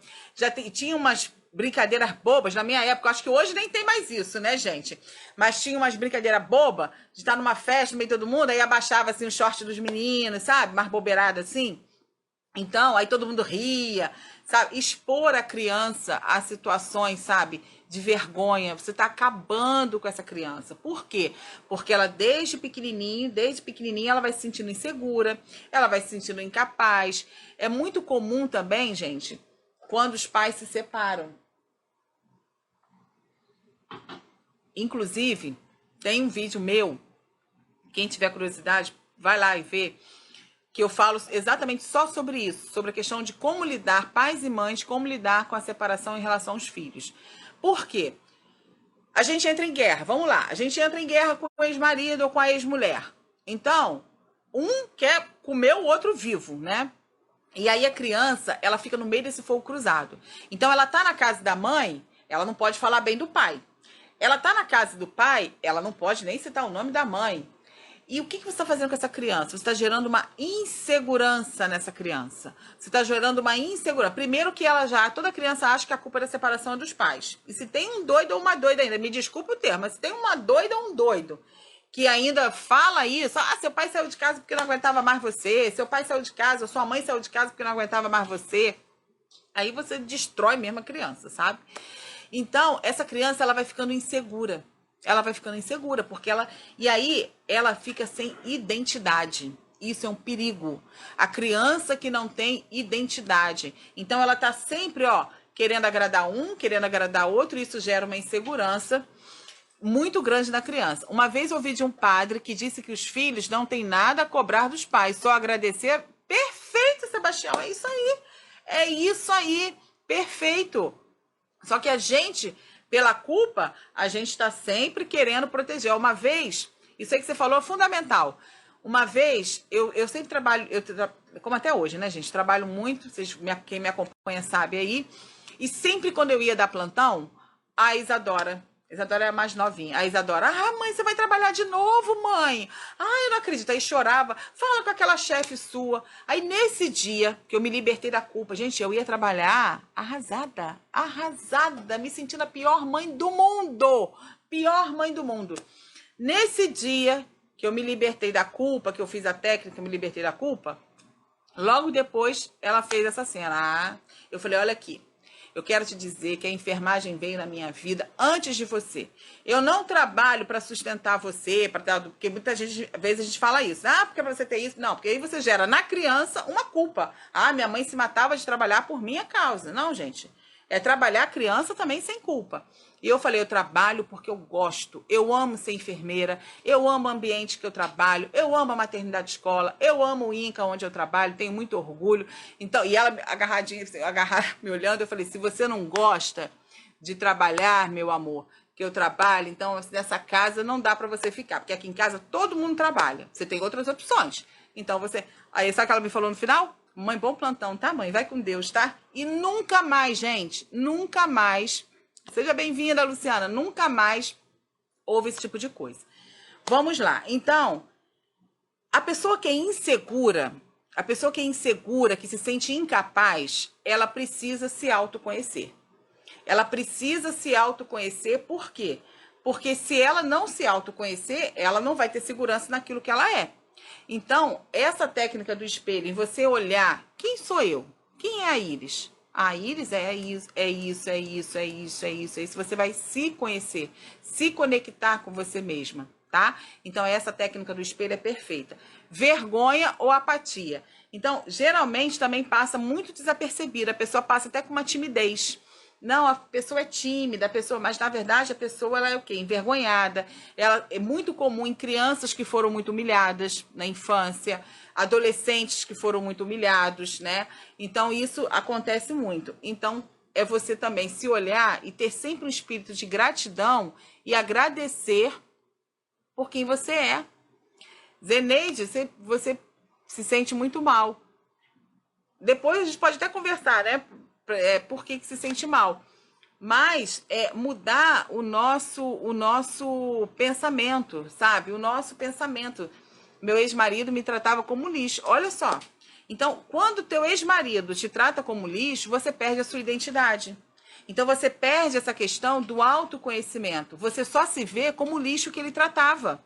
Tinha umas brincadeiras bobas na minha época. Acho que hoje nem tem mais isso, né, gente? Mas tinha umas brincadeiras bobas de estar numa festa no meio de todo mundo, aí abaixava assim o short dos meninos, sabe? Mais bobeirada assim. Então, aí todo mundo ria, sabe? Expor a criança a situações, sabe? de vergonha, você está acabando com essa criança. Por quê? Porque ela desde pequenininha, ela vai se sentindo insegura, ela vai se sentindo incapaz. É muito comum também, gente, quando os pais se separam. Inclusive, tem um vídeo meu, quem tiver curiosidade, vai lá e vê, que eu falo exatamente só sobre isso, sobre a questão de como lidar, pais e mães, como lidar com a separação em relação aos filhos. Por quê? A gente entra em guerra, vamos lá, a gente entra em guerra com o ex-marido ou com a ex-mulher. Então, um quer comer o outro vivo, né? E aí a criança, ela fica no meio desse fogo cruzado. Então, ela tá na casa da mãe, ela não pode falar bem do pai. Ela tá na casa do pai, ela não pode nem citar o nome da mãe. E o que você está fazendo com essa criança? Você está gerando uma insegurança nessa criança. Você está gerando uma insegurança. Primeiro que toda criança acha que a culpa da separação é dos pais. E se tem um doido ou uma doida ainda, me desculpe o termo, mas se tem uma doida ou um doido que ainda fala isso, seu pai saiu de casa porque não aguentava mais você, seu pai saiu de casa, sua mãe saiu de casa porque não aguentava mais você, aí você destrói mesmo a criança, sabe? Então, essa criança, ela vai ficando insegura. Ela vai ficando insegura, porque e aí ela fica sem identidade. Isso é um perigo. A criança que não tem identidade. Então ela tá sempre, querendo agradar um, querendo agradar outro, e isso gera uma insegurança muito grande na criança. Uma vez eu ouvi de um padre que disse que os filhos não têm nada a cobrar dos pais, só agradecer. Perfeito, Sebastião, é isso aí. É isso aí, perfeito. Só que a gente, pela culpa, a gente está sempre querendo proteger. Uma vez, isso aí que você falou é fundamental. Uma vez, eu sempre trabalho, como até hoje, né, gente? Trabalho muito, quem me acompanha sabe aí. E sempre quando eu ia dar plantão, a Isadora é a mais novinha. A Isadora, mãe, você vai trabalhar de novo, mãe? Eu não acredito. Aí chorava, fala com aquela chefe sua. Aí nesse dia que eu me libertei da culpa, gente, eu ia trabalhar arrasada, me sentindo a pior mãe do mundo. Pior mãe do mundo. Nesse dia que eu me libertei da culpa, que eu fiz a técnica, eu me libertei da culpa, logo depois ela fez essa cena. Eu falei, olha aqui. Eu quero te dizer que a enfermagem veio na minha vida antes de você. Eu não trabalho para sustentar você, porque muitas vezes a gente fala isso. Porque para você ter isso. Não, porque aí você gera na criança uma culpa. Minha mãe se matava de trabalhar por minha causa. Não, gente. É trabalhar a criança também sem culpa. E eu falei, eu trabalho porque eu gosto. Eu amo ser enfermeira. Eu amo o ambiente que eu trabalho. Eu amo a maternidade escola. Eu amo o INCA onde eu trabalho. Tenho muito orgulho. Então, e ela agarradinha, me olhando, eu falei, se você não gosta de trabalhar, meu amor, que eu trabalho, então nessa casa não dá para você ficar. Porque aqui em casa todo mundo trabalha. Você tem outras opções. Então você... Aí sabe o que ela me falou no final? Mãe, bom plantão, tá, mãe? Vai com Deus, tá? E nunca mais, gente, nunca mais... Seja bem-vinda, Luciana. Nunca mais houve esse tipo de coisa. Vamos lá. Então, a pessoa que é insegura, que se sente incapaz, ela precisa se autoconhecer. Ela precisa se autoconhecer, por quê? Porque se ela não se autoconhecer, ela não vai ter segurança naquilo que ela é. Então, essa técnica do espelho, em você olhar, quem sou eu? Quem é a Iris? A Iris é isso. Você vai se conhecer, se conectar com você mesma, tá? Então, essa técnica do espelho é perfeita. Vergonha ou apatia. Então, geralmente também passa muito desapercebida. A pessoa passa até com uma timidez. Não, a pessoa é tímida, mas na verdade a pessoa ela é o quê? Envergonhada. Ela é muito comum em crianças que foram muito humilhadas na infância, adolescentes que foram muito humilhados, né? Então isso acontece muito. Então é você também se olhar e ter sempre um espírito de gratidão e agradecer por quem você é. Zeneide, você se sente muito mal. Depois a gente pode até conversar, né? Por que se sente mal. Mas mudar o nosso pensamento, sabe? O nosso pensamento. Meu ex-marido me tratava como lixo. Olha só. Então, quando o teu ex-marido te trata como lixo, você perde a sua identidade. Então, você perde essa questão do autoconhecimento. Você só se vê como o lixo que ele tratava.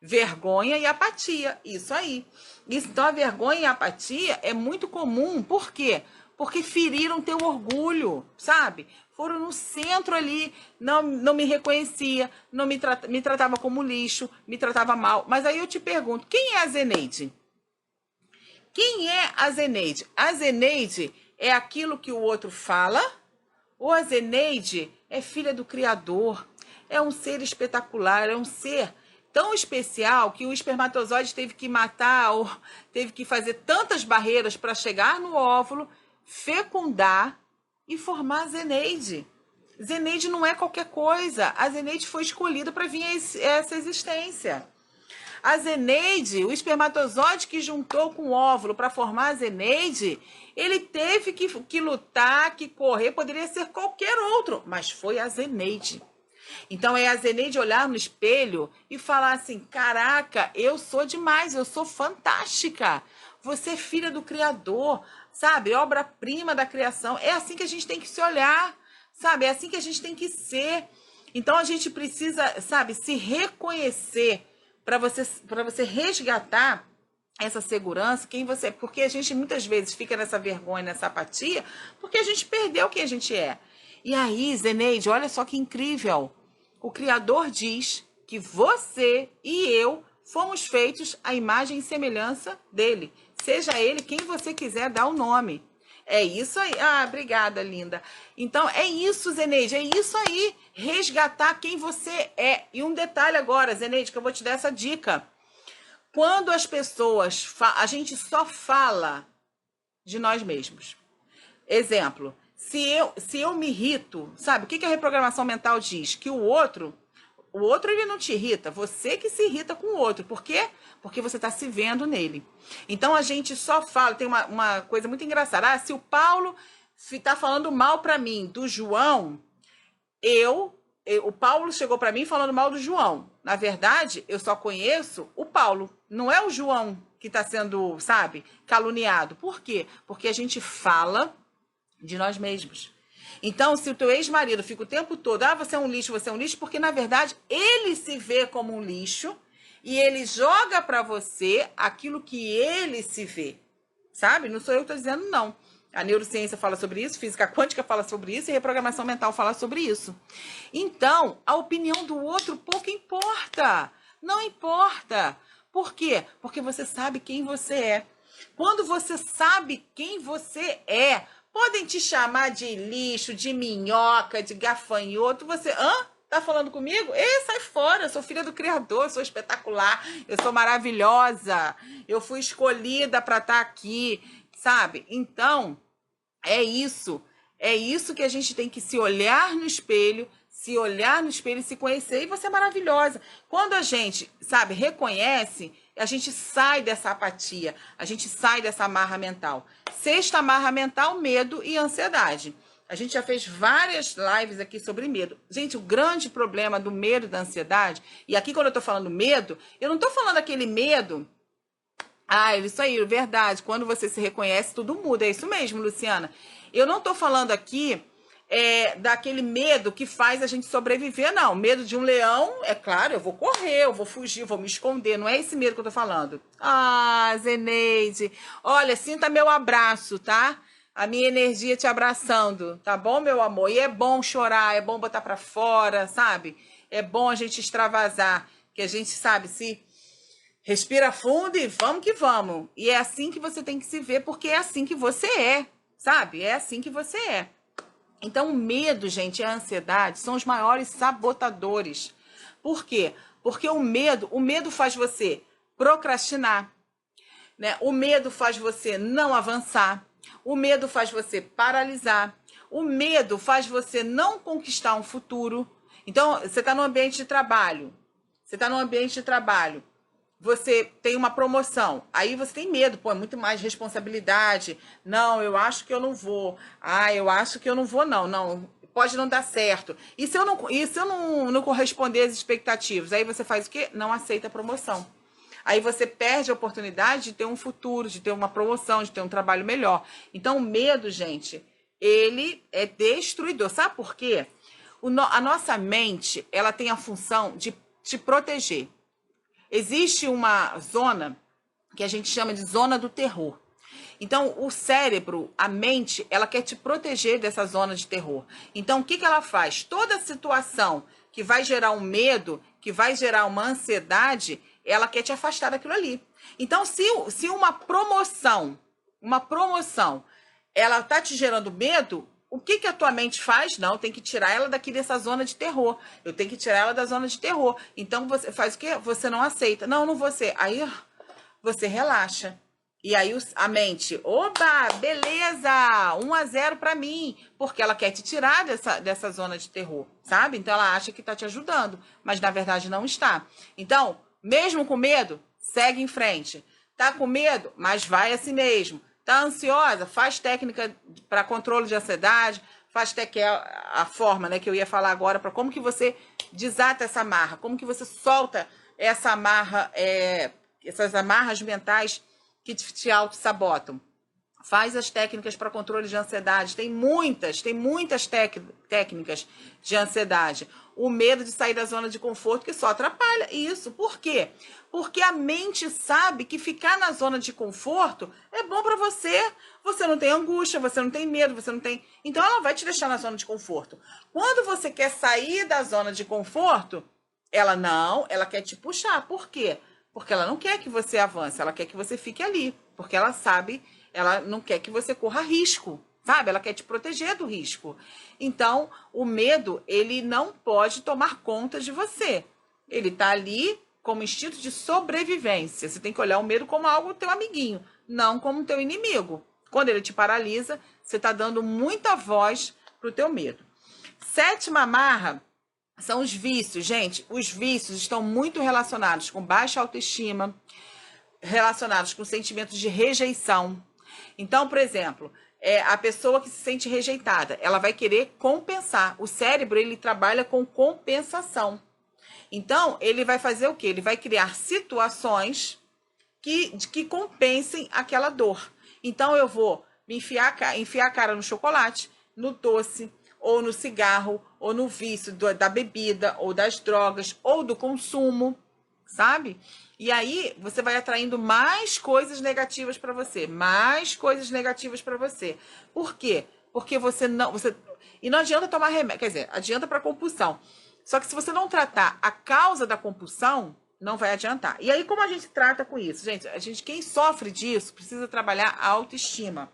Vergonha e apatia, isso aí. Então a vergonha e a apatia é muito comum, por quê? Porque feriram teu orgulho, sabe? Foram no centro ali, não me reconhecia, não me tratava como lixo, me tratava mal. Mas aí eu te pergunto, quem é a Zeneide? Quem é a Zeneide? A Zeneide é aquilo que o outro fala? Ou a Zeneide é filha do Criador? É um ser espetacular, é um ser tão especial que o espermatozoide teve que matar, ou teve que fazer tantas barreiras para chegar no óvulo, fecundar e formar a Zeneide. Zeneide não é qualquer coisa. A Zeneide foi escolhida para vir a essa existência. A Zeneide, o espermatozoide que juntou com o óvulo para formar a Zeneide, ele teve que lutar, que correr, poderia ser qualquer outro, mas foi a Zeneide. Então é a Zeneide olhar no espelho e falar assim, caraca, eu sou demais, eu sou fantástica. Você é filha do Criador, sabe? Obra-prima da criação. É assim que a gente tem que se olhar, sabe? É assim que a gente tem que ser. Então a gente precisa, sabe, se reconhecer para você resgatar essa segurança, quem você é. Porque a gente muitas vezes fica nessa vergonha, nessa apatia, porque a gente perdeu quem a gente é. E aí, Zeneide, olha só que incrível. O Criador diz que você e eu fomos feitos à imagem e semelhança dele. Seja ele quem você quiser dar o nome. É isso aí. Ah, obrigada, linda. Então, é isso, Zeneide. É isso aí. Resgatar quem você é. E um detalhe agora, Zeneide, que eu vou te dar essa dica. Quando as pessoas... A gente só fala de nós mesmos. Exemplo. Se eu me irrito, sabe? O que a reprogramação mental diz? Que o outro ele não te irrita, você que se irrita com o outro. Por quê? Porque você está se vendo nele. Então a gente só fala, tem uma coisa muito engraçada. Ah, se o Paulo está falando mal para mim do João, o Paulo chegou para mim falando mal do João. Na verdade, eu só conheço o Paulo, não é o João que está sendo, sabe, caluniado. Por quê? Porque a gente fala de nós mesmos. Então, se o teu ex-marido fica o tempo todo, você é um lixo, porque na verdade ele se vê como um lixo e ele joga para você aquilo que ele se vê, sabe? Não sou eu que estou dizendo, não. A neurociência fala sobre isso, física quântica fala sobre isso e reprogramação mental fala sobre isso. Então, a opinião do outro pouco importa. Não importa. Por quê? Porque você sabe quem você é. Quando você sabe quem você é, podem te chamar de lixo, de minhoca, de gafanhoto. Você, tá falando comigo? Ei, sai fora, eu sou filha do Criador, eu sou espetacular, eu sou maravilhosa, eu fui escolhida para estar aqui, sabe? Então, é isso que a gente tem que se olhar no espelho, e se conhecer, e você é maravilhosa. Quando a gente, sabe, reconhece, a gente sai dessa apatia, a gente sai dessa amarra mental. Sexta amarra mental, medo e ansiedade. A gente já fez várias lives aqui sobre medo. Gente, o grande problema do medo e da ansiedade, e aqui quando eu tô falando medo, eu não tô falando aquele medo... isso aí, verdade. Quando você se reconhece, tudo muda. É isso mesmo, Luciana. Eu não tô falando aqui daquele medo que faz a gente sobreviver, não. Medo de um leão, é claro, eu vou correr, eu vou fugir, eu vou me esconder. Não é esse medo que eu tô falando. Ah, Zeneide. Olha, sinta meu abraço, tá? A minha energia te abraçando, tá bom, meu amor? E é bom chorar, é bom botar pra fora, sabe? É bom a gente extravasar, que a gente, sabe, se... Respira fundo e vamos que vamos. E é assim que você tem que se ver, porque é assim que você é, sabe? É assim que você é. Então, o medo, gente, e a ansiedade são os maiores sabotadores. Por quê? Porque o medo faz você procrastinar, né? O medo faz você não avançar. O medo faz você paralisar. O medo faz você não conquistar um futuro. Então, você está no ambiente de trabalho. Você tem uma promoção, aí você tem medo, é muito mais responsabilidade. Não, eu acho que eu não vou. Eu acho que eu não vou, não, pode não dar certo. E se eu não corresponder às expectativas? Aí você faz o quê? Não aceita a promoção. Aí você perde a oportunidade de ter um futuro, de ter uma promoção, de ter um trabalho melhor. Então, o medo, gente, ele é destruidor. Sabe por quê? A nossa mente, ela tem a função de te proteger. existe uma zona que a gente chama de zona do terror. Então, o cérebro, a mente, ela quer te proteger dessa zona de terror. Então, o que ela faz? Toda situação que vai gerar um medo, que vai gerar uma ansiedade, ela quer te afastar daquilo ali. Então, se uma promoção, ela tá te gerando medo, o que a tua mente faz? Não, tem que tirar ela daqui dessa zona de terror. Eu tenho que tirar ela da zona de terror. Então, você faz o quê? Você não aceita. Não, não vou ser. Aí, você relaxa. E aí a mente, oba, beleza, 1-0 para mim, porque ela quer te tirar dessa zona de terror, sabe? Então ela acha que está te ajudando, mas na verdade não está. Então, mesmo com medo, segue em frente. Tá com medo? Mas vai assim mesmo. Tá ansiosa? Faz técnica para controle de ansiedade, que é a forma, né, que eu ia falar agora, para como que você desata essa amarra, como que você solta essa amarra, essas amarras mentais que te auto-sabotam. Faz as técnicas para controle de ansiedade. Tem muitas técnicas de ansiedade. O medo de sair da zona de conforto que só atrapalha isso. Por quê? Porque a mente sabe que ficar na zona de conforto é bom para você. Você não tem angústia, você não tem medo, você não tem... Então ela vai te deixar na zona de conforto. Quando você quer sair da zona de conforto, ela quer te puxar. Por quê? Porque ela não quer que você avance, ela quer que você fique ali. Porque ela sabe, ela não quer que você corra risco, sabe? Ela quer te proteger do risco. Então, o medo, ele não pode tomar conta de você. Ele tá ali como instinto de sobrevivência. Você tem que olhar o medo como algo teu amiguinho, não como teu inimigo. Quando ele te paralisa, você tá dando muita voz pro teu medo. 7ª amarra são os vícios, gente. Os vícios estão muito relacionados com baixa autoestima, relacionados com sentimentos de rejeição. Então, por exemplo, a pessoa que se sente rejeitada, ela vai querer compensar. O cérebro, ele trabalha com compensação. Então, ele vai fazer o quê? Ele vai criar situações que compensem aquela dor. Então, eu vou me enfiar a cara no chocolate, no doce, ou no cigarro, ou no vício da bebida, ou das drogas, ou do consumo, sabe? E aí você vai atraindo mais coisas negativas para você, mais coisas negativas para você. Por quê? Porque e não adianta tomar remédio, quer dizer, adianta para compulsão. Só que se você não tratar a causa da compulsão, não vai adiantar. E aí como a gente trata com isso? Gente, quem sofre disso precisa trabalhar a autoestima.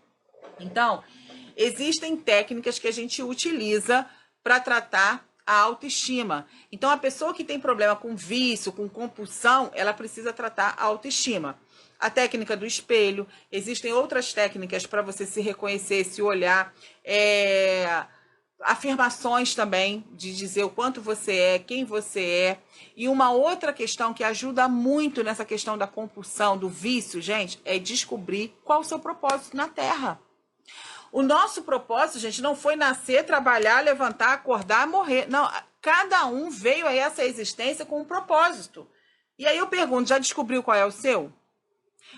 Então, existem técnicas que a gente utiliza para tratar a autoestima. Então, a pessoa que tem problema com vício, com compulsão, ela precisa tratar a autoestima. A técnica do espelho, existem outras técnicas para você se reconhecer, se olhar, afirmações também, de dizer o quanto você é, quem você é. E uma outra questão que ajuda muito nessa questão da compulsão, do vício, gente, é descobrir qual o seu propósito na Terra. O nosso propósito, gente, não foi nascer, trabalhar, levantar, acordar, morrer. Não, cada um veio a essa existência com um propósito. E aí eu pergunto, já descobriu qual é o seu?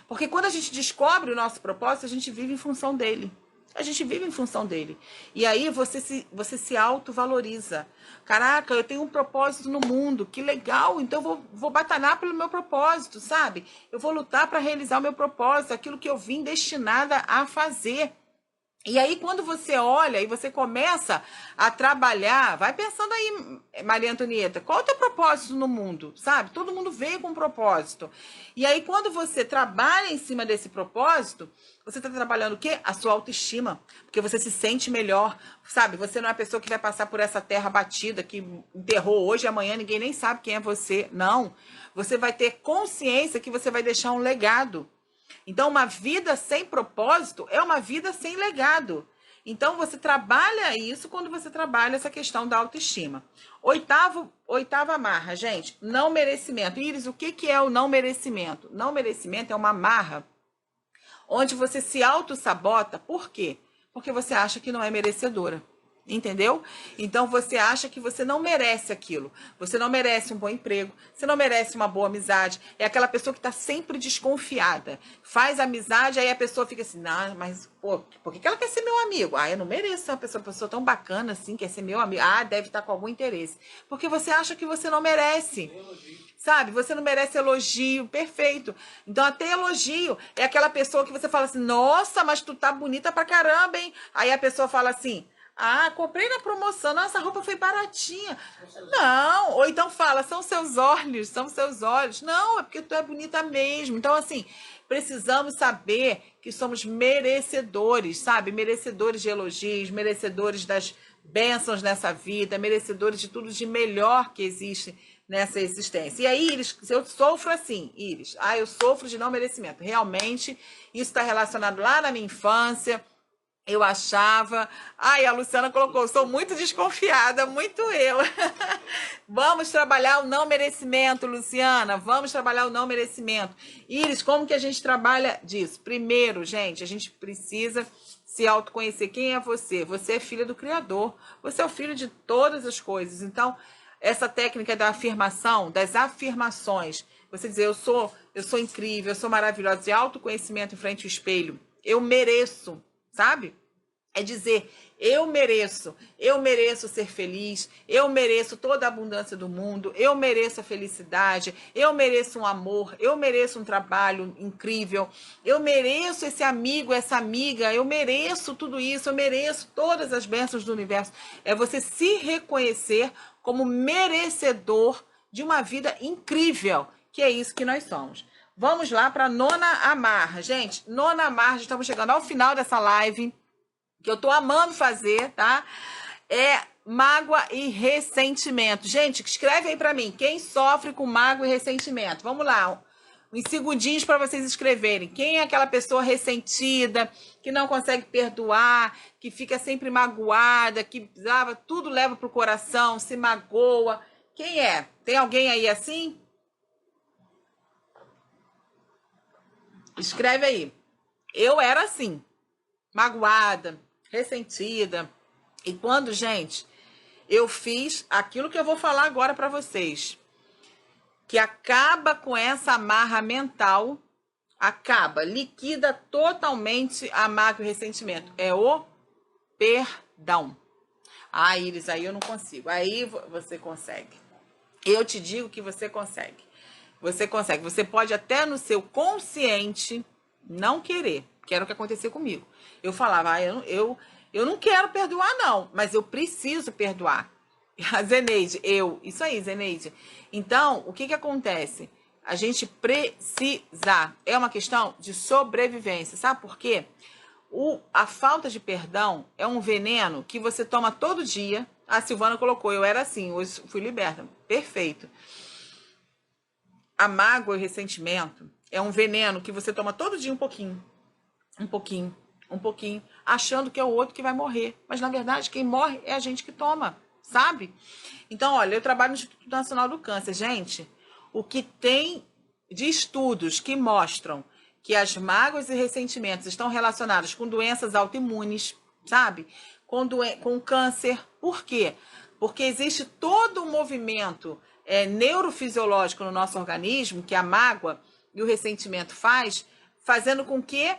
Porque quando a gente descobre o nosso propósito, a gente vive em função dele. A gente vive em função dele. E aí você se autovaloriza. Caraca, eu tenho um propósito no mundo, que legal, então eu vou batalhar pelo meu propósito, sabe? Eu vou lutar para realizar o meu propósito, aquilo que eu vim destinada a fazer. E aí, quando você olha e você começa a trabalhar, vai pensando aí, Maria Antonieta, qual é o teu propósito no mundo, sabe? Todo mundo veio com um propósito. E aí, quando você trabalha em cima desse propósito, você está trabalhando o quê? A sua autoestima, porque você se sente melhor, sabe? Você não é a pessoa que vai passar por essa terra batida, que enterrou hoje e amanhã ninguém nem sabe quem é você. Não. Você vai ter consciência que você vai deixar um legado. Então, uma vida sem propósito é uma vida sem legado. Então, você trabalha isso quando você trabalha essa questão da autoestima. Oitava amarra, gente, não merecimento. Iris, o que é o não merecimento? Não merecimento é uma amarra onde você se auto-sabota. Por quê? Porque você acha que não é merecedora. Entendeu? Então você acha que você não merece aquilo. Você não merece um bom emprego. Você não merece uma boa amizade. É aquela pessoa que está sempre desconfiada. Faz amizade, aí a pessoa fica assim, não, mas pô, por que ela quer ser meu amigo? Ah, eu não mereço uma pessoa tão bacana assim, quer ser meu amigo. Ah, deve estar com algum interesse. Porque você acha que você não merece. sabe? Você não merece elogio, perfeito. Então, até elogio é aquela pessoa que você fala assim, nossa, mas tu tá bonita pra caramba, hein? Aí a pessoa fala assim, ah, comprei na promoção, nossa, essa roupa foi baratinha. Não, ou então fala, são seus olhos, são seus olhos. Não, é porque tu é bonita mesmo. Então, assim, precisamos saber que somos merecedores, sabe? Merecedores de elogios, merecedores das bênçãos nessa vida, merecedores de tudo de melhor que existe nessa existência. E aí, Iris, eu sofro assim, Iris, eu sofro de não merecimento. Realmente, isso está relacionado lá na minha infância. Eu achava. Ai, a Luciana colocou, sou muito desconfiada, muito eu. Vamos trabalhar o não merecimento, Luciana. Vamos trabalhar o não merecimento. Iris, como que a gente trabalha disso? Primeiro, gente, a gente precisa se autoconhecer. Quem é você? Você é filha do Criador. Você é o filho de todas as coisas. Então, essa técnica da afirmação, das afirmações, você dizer, eu sou incrível, eu sou maravilhosa, de autoconhecimento em frente ao espelho. Eu mereço. Sabe? É dizer, eu mereço ser feliz, eu mereço toda a abundância do mundo, eu mereço a felicidade, eu mereço um amor, eu mereço um trabalho incrível, eu mereço esse amigo, essa amiga, eu mereço tudo isso, eu mereço todas as bênçãos do universo. É você se reconhecer como merecedor de uma vida incrível, que é isso que nós somos. Vamos lá para a nona amarra. Gente, nona amarra, estamos chegando ao final dessa live, que eu tô amando fazer, tá? É mágoa e ressentimento. Gente, escreve aí para mim, quem sofre com mágoa e ressentimento? Vamos lá, uns segundinhos para vocês escreverem. Quem é aquela pessoa ressentida, que não consegue perdoar, que fica sempre magoada, que tudo leva pro coração, se magoa? Quem é? Tem alguém aí assim? Escreve aí. Eu era assim, magoada, ressentida. E quando, gente, eu fiz aquilo que eu vou falar agora para vocês, que acaba com essa amarra mental, liquida totalmente a mágoa e o ressentimento. É o perdão. Ah, Iris, aí eu não consigo. Aí você consegue. Eu te digo que você consegue. Você consegue. Você pode até no seu consciente não querer, que era o que aconteceu comigo. Eu falava, eu não quero perdoar não, mas eu preciso perdoar. A Zeneide, isso aí, Zeneide. Então, o que acontece? A gente precisa, é uma questão de sobrevivência, sabe por quê? A falta de perdão é um veneno que você toma todo dia. A Silvana colocou, eu era assim, hoje fui liberta. Perfeito. A mágoa e o ressentimento é um veneno que você toma todo dia um pouquinho, achando que é o outro que vai morrer. Mas, na verdade, quem morre é a gente que toma, sabe? Então, olha, eu trabalho no Instituto Nacional do Câncer. Gente, o que tem de estudos que mostram que as mágoas e ressentimentos estão relacionados com doenças autoimunes, sabe? Com câncer. Por quê? Porque existe todo um movimento neurofisiológico no nosso organismo, que a mágoa e o ressentimento fazendo com que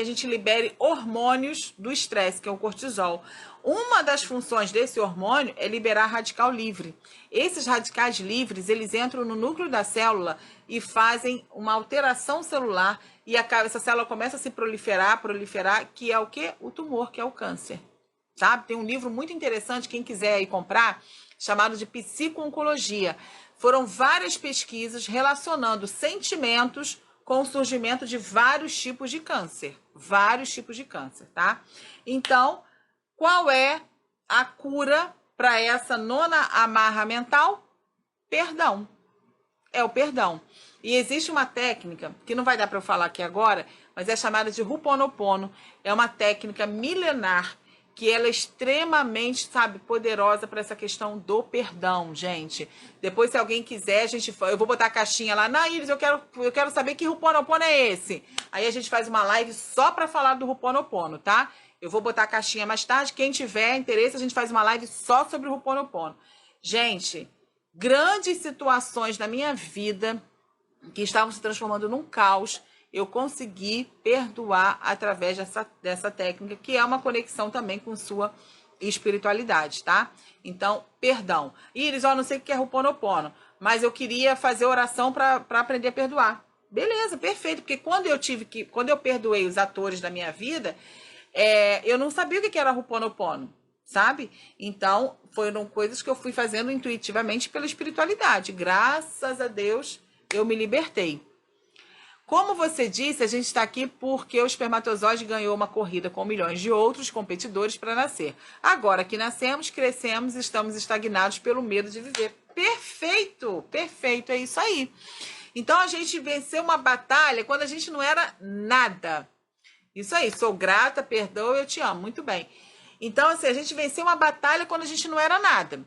a gente libere hormônios do estresse, que é o cortisol. Uma das funções desse hormônio é liberar radical livre. Esses radicais livres, eles entram no núcleo da célula e fazem uma alteração celular e essa célula começa a se proliferar, que é o quê? O tumor, que é o câncer. Sabe? Tem um livro muito interessante, quem quiser ir comprar, chamado de Psico-oncologia. Foram várias pesquisas relacionando sentimentos com o surgimento de vários tipos de câncer. Vários tipos de câncer, tá? Então, qual é a cura para essa nona amarra mental? Perdão. É o perdão. E existe uma técnica, que não vai dar para eu falar aqui agora, mas é chamada de Ho'oponopono. É uma técnica milenar que ela é extremamente, poderosa para essa questão do perdão, gente. Depois, se alguém quiser, eu vou botar a caixinha lá. Na Iris, eu quero saber que Ho'oponopono é esse. Aí a gente faz uma live só para falar do Ho'oponopono, tá? Eu vou botar a caixinha mais tarde. Quem tiver interesse, a gente faz uma live só sobre o Ho'oponopono. Gente, grandes situações na minha vida que estavam se transformando num caos, eu consegui perdoar através dessa técnica, que é uma conexão também com sua espiritualidade, tá? Então, perdão. Iris, eu não sei o que é Ho'oponopono, mas eu queria fazer oração para aprender a perdoar. Beleza, perfeito, porque quando eu perdoei os atores da minha vida, eu não sabia o que era Ho'oponopono, sabe? Então, foram coisas que eu fui fazendo intuitivamente pela espiritualidade. Graças a Deus, eu me libertei. Como você disse, a gente está aqui porque o espermatozoide ganhou uma corrida com milhões de outros competidores para nascer. Agora que nascemos, crescemos e estamos estagnados pelo medo de viver. Perfeito, perfeito, é isso aí. Então a gente venceu uma batalha quando a gente não era nada. Isso aí, sou grata, perdoa, eu te amo, muito bem. Então, assim, a gente venceu uma batalha quando a gente não era nada.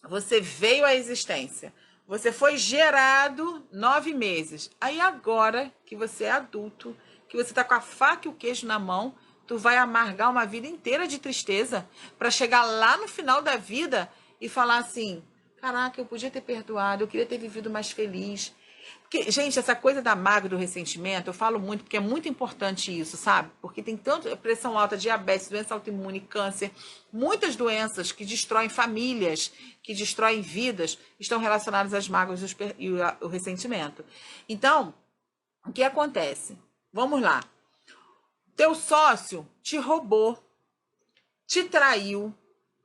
Você veio à existência. Você foi gerado 9 meses. Aí agora que você é adulto, que você tá com a faca e o queijo na mão, tu vai amargar uma vida inteira de tristeza para chegar lá no final da vida e falar assim: caraca, eu podia ter perdoado, eu queria ter vivido mais feliz. Porque, gente, essa coisa da mágoa e do ressentimento, eu falo muito porque é muito importante isso, sabe? Porque tem tanto pressão alta, diabetes, doença autoimune, câncer, muitas doenças que destroem famílias, que destroem vidas, estão relacionadas às mágoas e o ressentimento. Então, o que acontece? Vamos lá. Teu sócio te roubou, te traiu,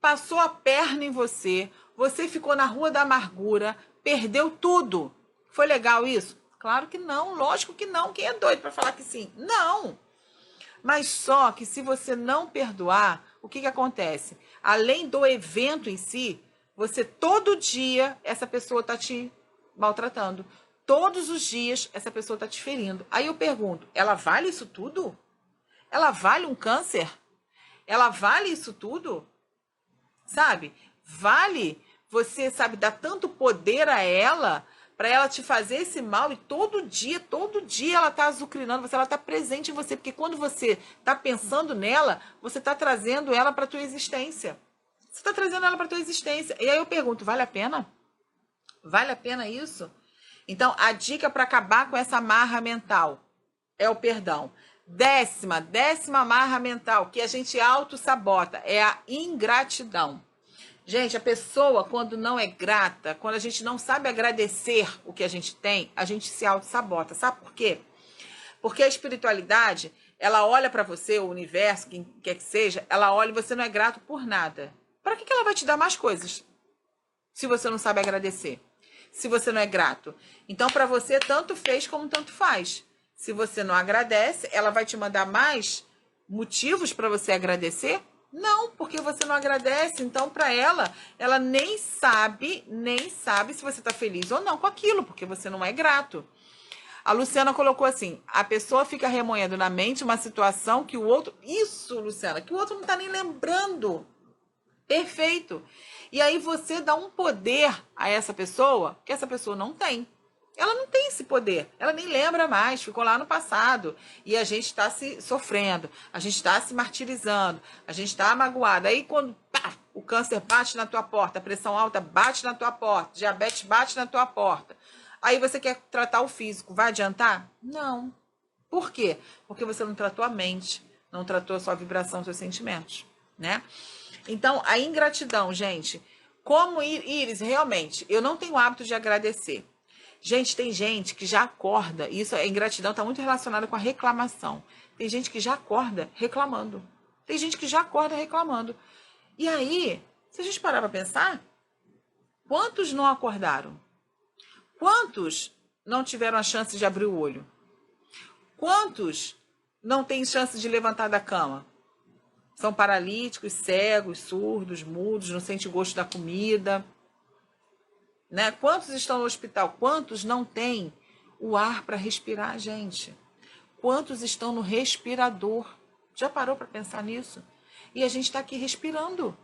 passou a perna em você, você ficou na rua da amargura, perdeu tudo. Foi legal isso? Claro que não, lógico que não. Quem é doido para falar que sim? Não. Mas só que se você não perdoar, o que acontece? Além do evento em si, você todo dia, essa pessoa está te maltratando. Todos os dias, essa pessoa está te ferindo. Aí eu pergunto, ela vale isso tudo? Ela vale um câncer? Ela vale isso tudo? Sabe? Vale você, sabe, dar tanto poder a ela para ela te fazer esse mal e todo dia ela tá azucrinando você, ela tá presente em você, porque quando você tá pensando nela, você tá trazendo ela para tua existência. Você tá trazendo ela para tua existência. E aí eu pergunto, vale a pena? Vale a pena isso? Então, a dica para acabar com essa marra mental é o perdão. Décima marra mental que a gente auto-sabota é a ingratidão. Gente, a pessoa, quando não é grata, quando a gente não sabe agradecer o que a gente tem, a gente se auto-sabota. Sabe por quê? Porque a espiritualidade, ela olha para você, o universo, quem quer que seja, ela olha e você não é grato por nada. Para que ela vai te dar mais coisas? Se você não sabe agradecer. Se você não é grato. Então, para você, tanto fez como tanto faz. Se você não agradece, ela vai te mandar mais motivos para você agradecer? Não, porque você não agradece. Então, para ela nem sabe se você está feliz ou não com aquilo, porque você não é grato. A Luciana colocou assim: a pessoa fica remoendo na mente uma situação que o outro. Isso, Luciana, que o outro não está nem lembrando. Perfeito. E aí você dá um poder a essa pessoa que essa pessoa não tem. Ela não tem esse poder, ela nem lembra mais, ficou lá no passado. E a gente está se sofrendo, a gente está se martirizando, a gente está magoado. Aí quando o câncer bate na tua porta, a pressão alta bate na tua porta, diabetes bate na tua porta. Aí você quer tratar o físico, vai adiantar? Não. Por quê? Porque você não tratou a mente, não tratou a sua vibração, os seus sentimentos, né? Então, a ingratidão, gente, como Iris, realmente, eu não tenho o hábito de agradecer. Gente, tem gente que já acorda, e isso, a ingratidão está muito relacionada com a reclamação. Tem gente que já acorda reclamando. Tem gente que já acorda reclamando. E aí, se a gente parar para pensar, quantos não acordaram? Quantos não tiveram a chance de abrir o olho? Quantos não têm chance de levantar da cama? São paralíticos, cegos, surdos, mudos, não sentem gosto da comida. Né? Quantos estão no hospital? Quantos não têm o ar para respirar, gente? Quantos estão no respirador? Já parou para pensar nisso? E a gente está aqui respirando,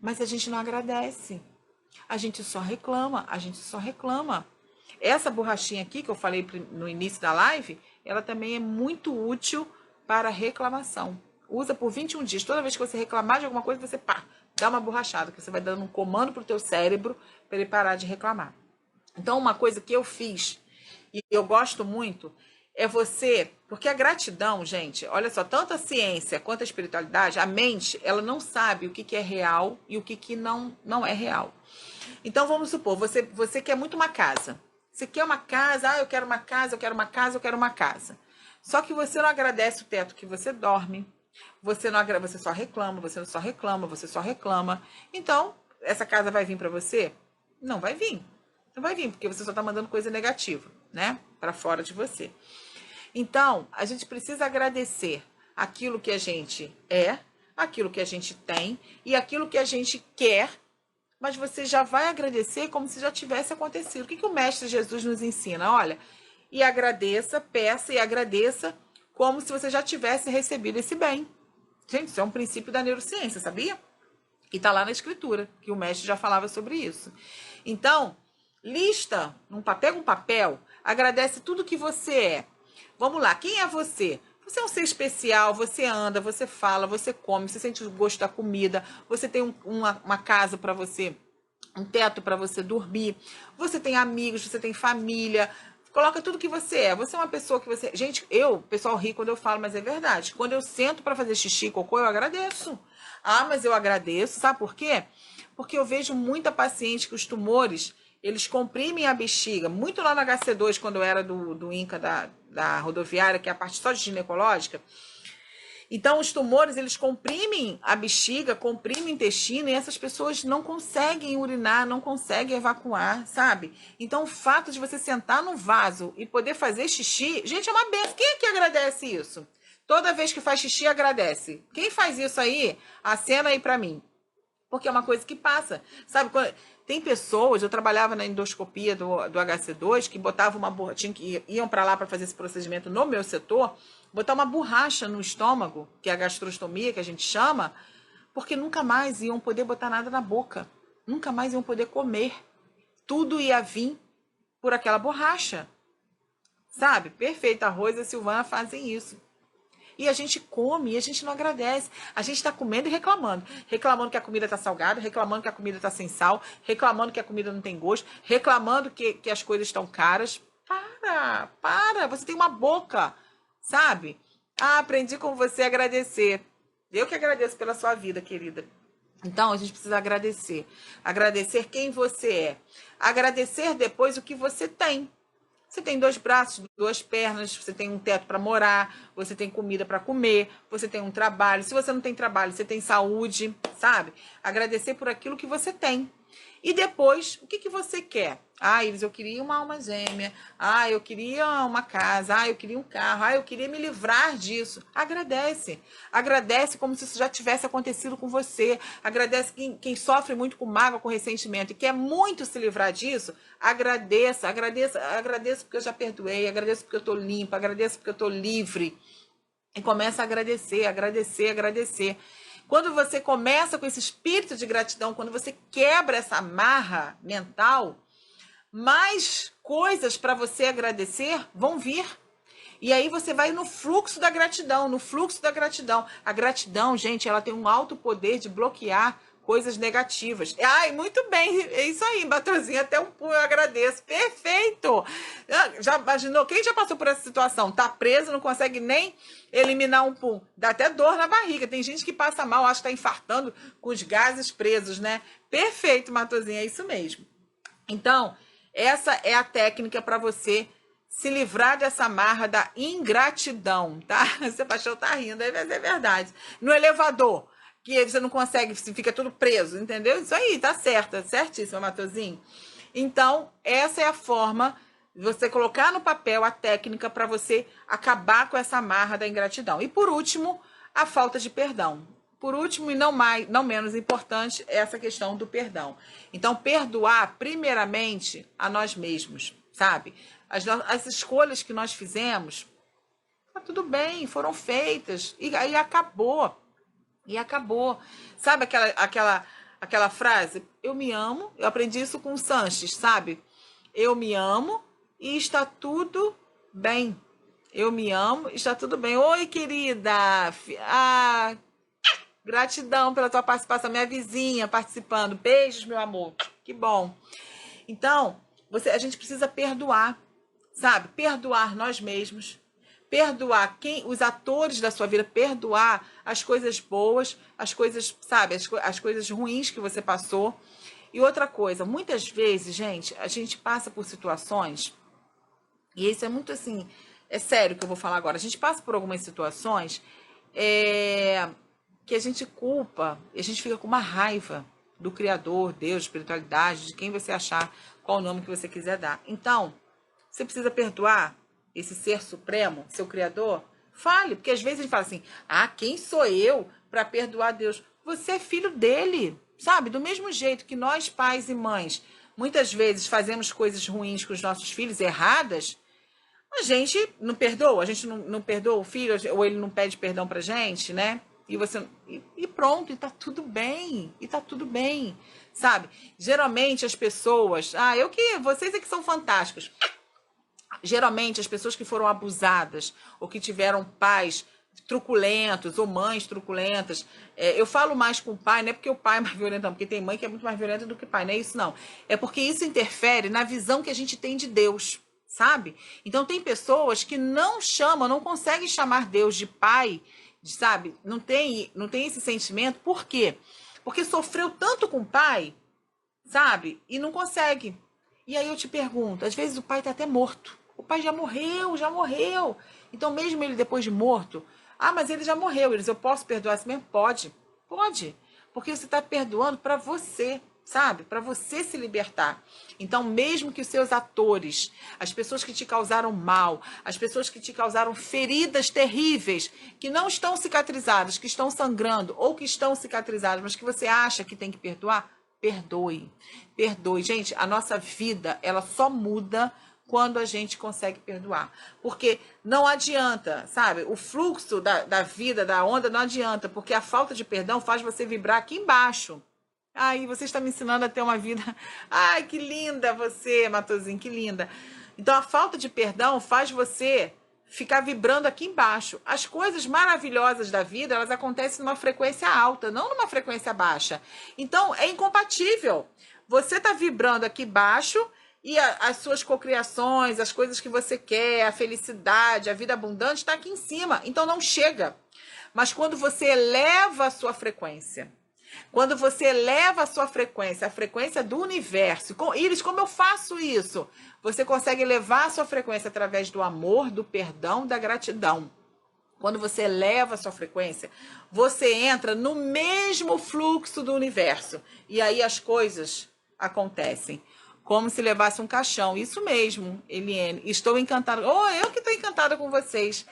mas a gente não agradece. A gente só reclama, a gente só reclama. Essa borrachinha aqui que eu falei no início da live, ela também é muito útil para reclamação. Usa por 21 dias. Toda vez que você reclamar de alguma coisa, você dá uma borrachada, que você vai dando um comando pro teu cérebro para ele parar de reclamar. Então, uma coisa que eu fiz, e eu gosto muito, é você... Porque a gratidão, gente, olha só, tanto a ciência quanto a espiritualidade, a mente, ela não sabe o que é real e o que não é real. Então, vamos supor, você quer muito uma casa. Você quer uma casa, eu quero uma casa, eu quero uma casa, eu quero uma casa. Só que você não agradece o teto que você dorme. Você só reclama, você só reclama, você só reclama. Então, essa casa vai vir para você? Não vai vir. Não vai vir, porque você só está mandando coisa negativa, né? Para fora de você. Então, a gente precisa agradecer aquilo que a gente é, aquilo que a gente tem e aquilo que a gente quer, mas você já vai agradecer como se já tivesse acontecido. O que o Mestre Jesus nos ensina? Olha, e agradeça, peça e agradeça como se você já tivesse recebido esse bem. Gente, isso é um princípio da neurociência, sabia? E está lá na escritura, que o mestre já falava sobre isso. Então, lista, pega um papel, agradece tudo que você é. Vamos lá, quem é você? Você é um ser especial, você anda, você fala, você come, você sente o gosto da comida, você tem uma casa para você, um teto para você dormir, você tem amigos, você tem família. Coloca tudo que você é. Você é uma pessoa que você... Gente, pessoal ri quando eu falo, mas é verdade. Quando eu sento para fazer xixi e cocô, eu agradeço. Ah, mas eu agradeço, sabe por quê? Porque eu vejo muita paciente que os tumores, eles comprimem a bexiga. Muito lá no HC2, quando eu era do INCA da rodoviária, que é a parte só de ginecológica. Então, os tumores, eles comprimem a bexiga, comprimem o intestino, e essas pessoas não conseguem urinar, não conseguem evacuar, sabe? Então, o fato de você sentar no vaso e poder fazer xixi, gente, é uma benção. Quem é que agradece isso? Toda vez que faz xixi, agradece. Quem faz isso aí, acena aí pra mim. Porque é uma coisa que passa, sabe? Tem pessoas, eu trabalhava na endoscopia do HC2, que botavam uma borracha, que iam para lá para fazer esse procedimento no meu setor, botar uma borracha no estômago, que é a gastrostomia, que a gente chama, porque nunca mais iam poder botar nada na boca, nunca mais iam poder comer. Tudo ia vir por aquela borracha, sabe? Perfeito, a Rosa e a Silvana fazem isso. E a gente come e a gente não agradece. A gente está comendo e reclamando. Reclamando que a comida está salgada, reclamando que a comida está sem sal, reclamando que a comida não tem gosto, reclamando que as coisas estão caras. Para. Você tem uma boca, sabe? Ah, aprendi com você a agradecer. Eu que agradeço pela sua vida, querida. Então, a gente precisa agradecer. Agradecer quem você é. Agradecer depois o que você tem. Você tem 2 braços, 2 pernas, você tem um teto para morar, você tem comida para comer, você tem um trabalho. Se você não tem trabalho, você tem saúde, sabe? Agradecer por aquilo que você tem. E depois, o que você quer? Ah, Iris, eu queria uma alma gêmea. Ah, eu queria uma casa. Ah, eu queria um carro. Ah, eu queria me livrar disso. Agradece. Agradece como se isso já tivesse acontecido com você. Agradece quem sofre muito com mágoa, com ressentimento e quer muito se livrar disso. Agradeça. Agradeço porque eu já perdoei. Agradeço porque eu estou limpa. Agradeço porque eu estou livre. E começa a agradecer. Quando você começa com esse espírito de gratidão, quando você quebra essa amarra mental, mais coisas para você agradecer vão vir. E aí você vai no fluxo da gratidão, A gratidão, gente, ela tem um alto poder de bloquear coisas negativas. Ai, muito bem, é isso aí, Batozinho, até um punho eu agradeço. Perfeito! Já imaginou? Quem já passou por essa situação? Tá preso, não consegue nem eliminar um pum. Dá até dor na barriga. Tem gente que passa mal, acho que tá infartando com os gases presos, né? Perfeito, Matozinho, é isso mesmo. Então, essa é a técnica para você se livrar dessa marra da ingratidão, tá? Sebastião tá rindo, mas é verdade. No elevador, que você não consegue, fica tudo preso, entendeu? Isso aí, tá certo, certíssimo, Matozinho. Então, essa é a forma de você colocar no papel a técnica para você acabar com essa marra da ingratidão. E por último, a falta de perdão. Por último, e não menos importante, é essa questão do perdão. Então, perdoar primeiramente a nós mesmos, sabe? As escolhas que nós fizemos, tá tudo bem, foram feitas, e aí acabou. E acabou. Sabe aquela frase? Eu me amo. Eu aprendi isso com o Sanches, sabe? Eu me amo e está tudo bem. Eu me amo e está tudo bem. Oi, querida. Gratidão pela tua participação. Minha vizinha participando. Beijos, meu amor. Que bom. Então, a gente precisa perdoar, sabe? Perdoar nós mesmos. Perdoar os atores da sua vida, perdoar as coisas boas, as coisas, sabe, as coisas ruins que você passou E outra coisa, muitas vezes, gente, a gente passa por situações, e isso é muito assim, é sério que eu vou falar agora, a gente passa por algumas situações é, que a gente culpa, e a gente fica com uma raiva do Criador, Deus, espiritualidade, de quem você achar, qual o nome que você quiser dar. Então, você precisa perdoar esse ser supremo, seu Criador? Fale, porque às vezes a gente fala assim, ah, quem sou eu para perdoar Deus? Você é filho dele, sabe? Do mesmo jeito que nós, pais e mães, muitas vezes fazemos coisas ruins com os nossos filhos, erradas, a gente não perdoa, a gente não perdoa o filho, ou ele não pede perdão pra gente, né? E você e pronto, e tá tudo bem, e tá tudo bem, sabe? Geralmente as pessoas, vocês é que são fantásticos. Geralmente as pessoas que foram abusadas ou que tiveram pais truculentos ou mães truculentas, eu falo mais com o pai, não é porque o pai é mais violento, não, porque tem mãe que é muito mais violenta do que o pai, não é isso não. É porque isso interfere na visão que a gente tem de Deus, sabe? Então tem pessoas que não chamam, não conseguem chamar Deus de pai, sabe? Não tem esse sentimento, por quê? Porque sofreu tanto com o pai, sabe? E não consegue. E aí eu te pergunto, às vezes o pai está até morto. O pai já morreu, já morreu. Então mesmo ele depois de morto, mas ele já morreu. Eles, eu posso perdoar assim mesmo? Pode, pode. Porque você está perdoando para você, sabe? Para você se libertar. Então mesmo que os seus atores, as pessoas que te causaram mal, as pessoas que te causaram feridas terríveis, que não estão cicatrizadas, que estão sangrando ou que estão cicatrizadas, mas que você acha que tem que perdoar, perdoe. Perdoe. Gente, a nossa vida, ela só muda quando a gente consegue perdoar. Porque não adianta, sabe? O fluxo da vida, da onda, não adianta. Porque a falta de perdão faz você vibrar aqui embaixo. Ai, você está me ensinando a ter uma vida... Ai, que linda você, Matosinho, que linda. Então, a falta de perdão faz você ficar vibrando aqui embaixo. As coisas maravilhosas da vida, elas acontecem numa frequência alta, não numa frequência baixa. Então, é incompatível. Você está vibrando aqui embaixo e as suas cocriações, as coisas que você quer, a felicidade, a vida abundante está aqui em cima. Então, não chega. Mas quando você eleva a sua frequência, quando você eleva a sua frequência, a frequência do universo, Iris, como eu faço isso? Você consegue elevar a sua frequência através do amor, do perdão, da gratidão. Quando você eleva a sua frequência, você entra no mesmo fluxo do universo. E aí as coisas acontecem. Como se levasse um caixão. Isso mesmo, Eliane. Estou encantada. Eu que estou encantada com vocês.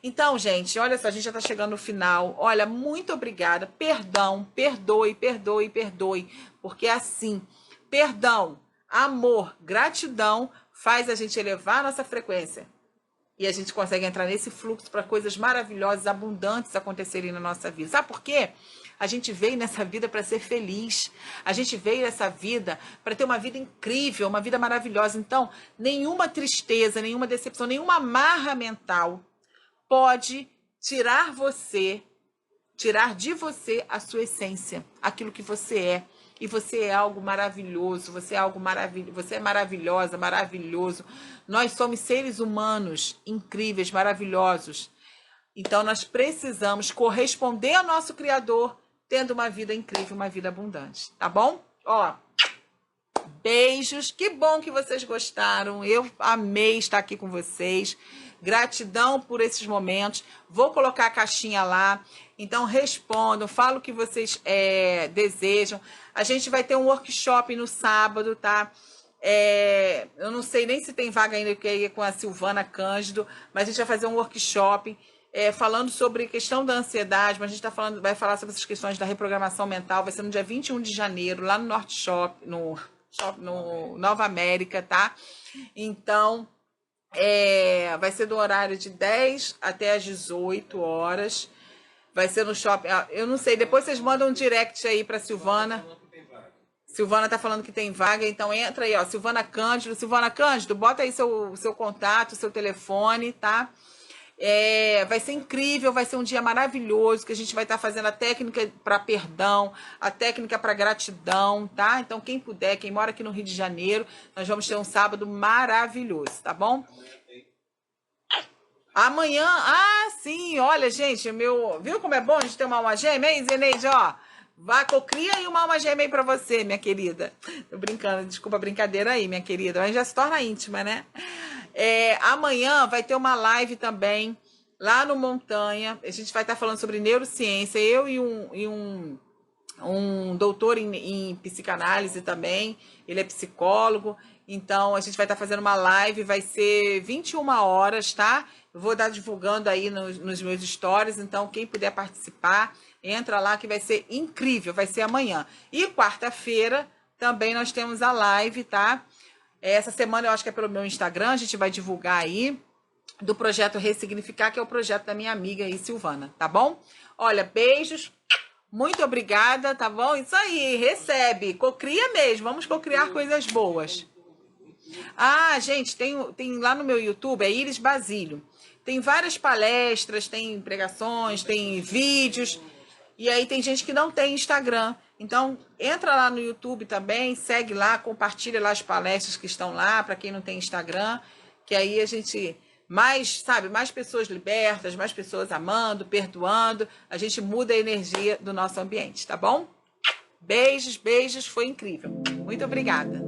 Então, gente, olha só, a gente já está chegando no final. Olha, muito obrigada. Perdão, perdoe, perdoe, perdoe. Porque é assim, perdão, amor, gratidão faz a gente elevar a nossa frequência. E a gente consegue entrar nesse fluxo para coisas maravilhosas, abundantes acontecerem na nossa vida. Sabe por quê? A gente veio nessa vida para ser feliz. A gente veio nessa vida para ter uma vida incrível, uma vida maravilhosa. Então, nenhuma tristeza, nenhuma decepção, nenhuma amarra mental pode tirar de você a sua essência, aquilo que você é. E você é algo maravilhoso, você é algo maravilhoso, você é maravilhosa, maravilhoso. Nós somos seres humanos incríveis, maravilhosos. Então nós precisamos corresponder ao nosso Criador, tendo uma vida incrível, uma vida abundante, tá bom? Beijos, que bom que vocês gostaram, eu amei estar aqui com vocês. Gratidão por esses momentos. Vou colocar a caixinha lá. Então respondam, falam o que vocês desejam. A gente vai ter um workshop no sábado, tá? Eu não sei nem se tem vaga ainda, que é com a Silvana Cândido, mas a gente vai fazer um workshop falando sobre questão da ansiedade, mas a gente vai falar sobre essas questões da reprogramação mental. Vai ser no dia 21 de janeiro, lá no Norte Shop, no Nova América, tá? Então, vai ser do horário de 10 até as 18 horas. Vai ser no shopping. Eu não sei, depois vocês mandam um direct aí para Silvana. Silvana tá falando que tem vaga, então entra aí, ó, Silvana Cândido. Silvana Cândido, bota aí seu contato, seu telefone, tá? Vai ser incrível, vai ser um dia maravilhoso, que a gente vai estar fazendo a técnica para perdão, a técnica para gratidão, tá? Então, quem puder, quem mora aqui no Rio de Janeiro, nós vamos ter um sábado maravilhoso, tá bom? Amanhã, sim, olha, gente, viu como é bom a gente ter uma alma gêmea, hein, Zeneide, ó? Vá, cocria aí uma alma gêmea aí pra você, minha querida. Tô brincando, desculpa a brincadeira aí, minha querida, mas já se torna íntima, né? Amanhã vai ter uma live também, lá no Montanha. A gente vai estar falando sobre neurociência, eu e um doutor em psicanálise também, ele é psicólogo, então a gente vai estar fazendo uma live, vai ser 21 horas, tá? Eu vou estar divulgando aí nos meus stories, então quem puder participar, entra lá que vai ser incrível, vai ser amanhã. E quarta-feira também nós temos a live, tá? Essa semana eu acho que é pelo meu Instagram, a gente vai divulgar aí do projeto Ressignificar, que é o projeto da minha amiga aí, Silvana, tá bom? Olha, beijos, muito obrigada, tá bom? Isso aí, recebe, cocria mesmo, vamos cocriar coisas boas. Ah, gente, tem lá no meu YouTube, é Iris Basílio. Tem várias palestras, tem pregações, tem vídeos. E aí tem gente que não tem Instagram. Então, entra lá no YouTube também, segue lá, compartilha lá as palestras que estão lá, para quem não tem Instagram, que aí a gente mais pessoas libertas, mais pessoas amando, perdoando, a gente muda a energia do nosso ambiente, tá bom? Beijos, beijos, foi incrível. Muito obrigada.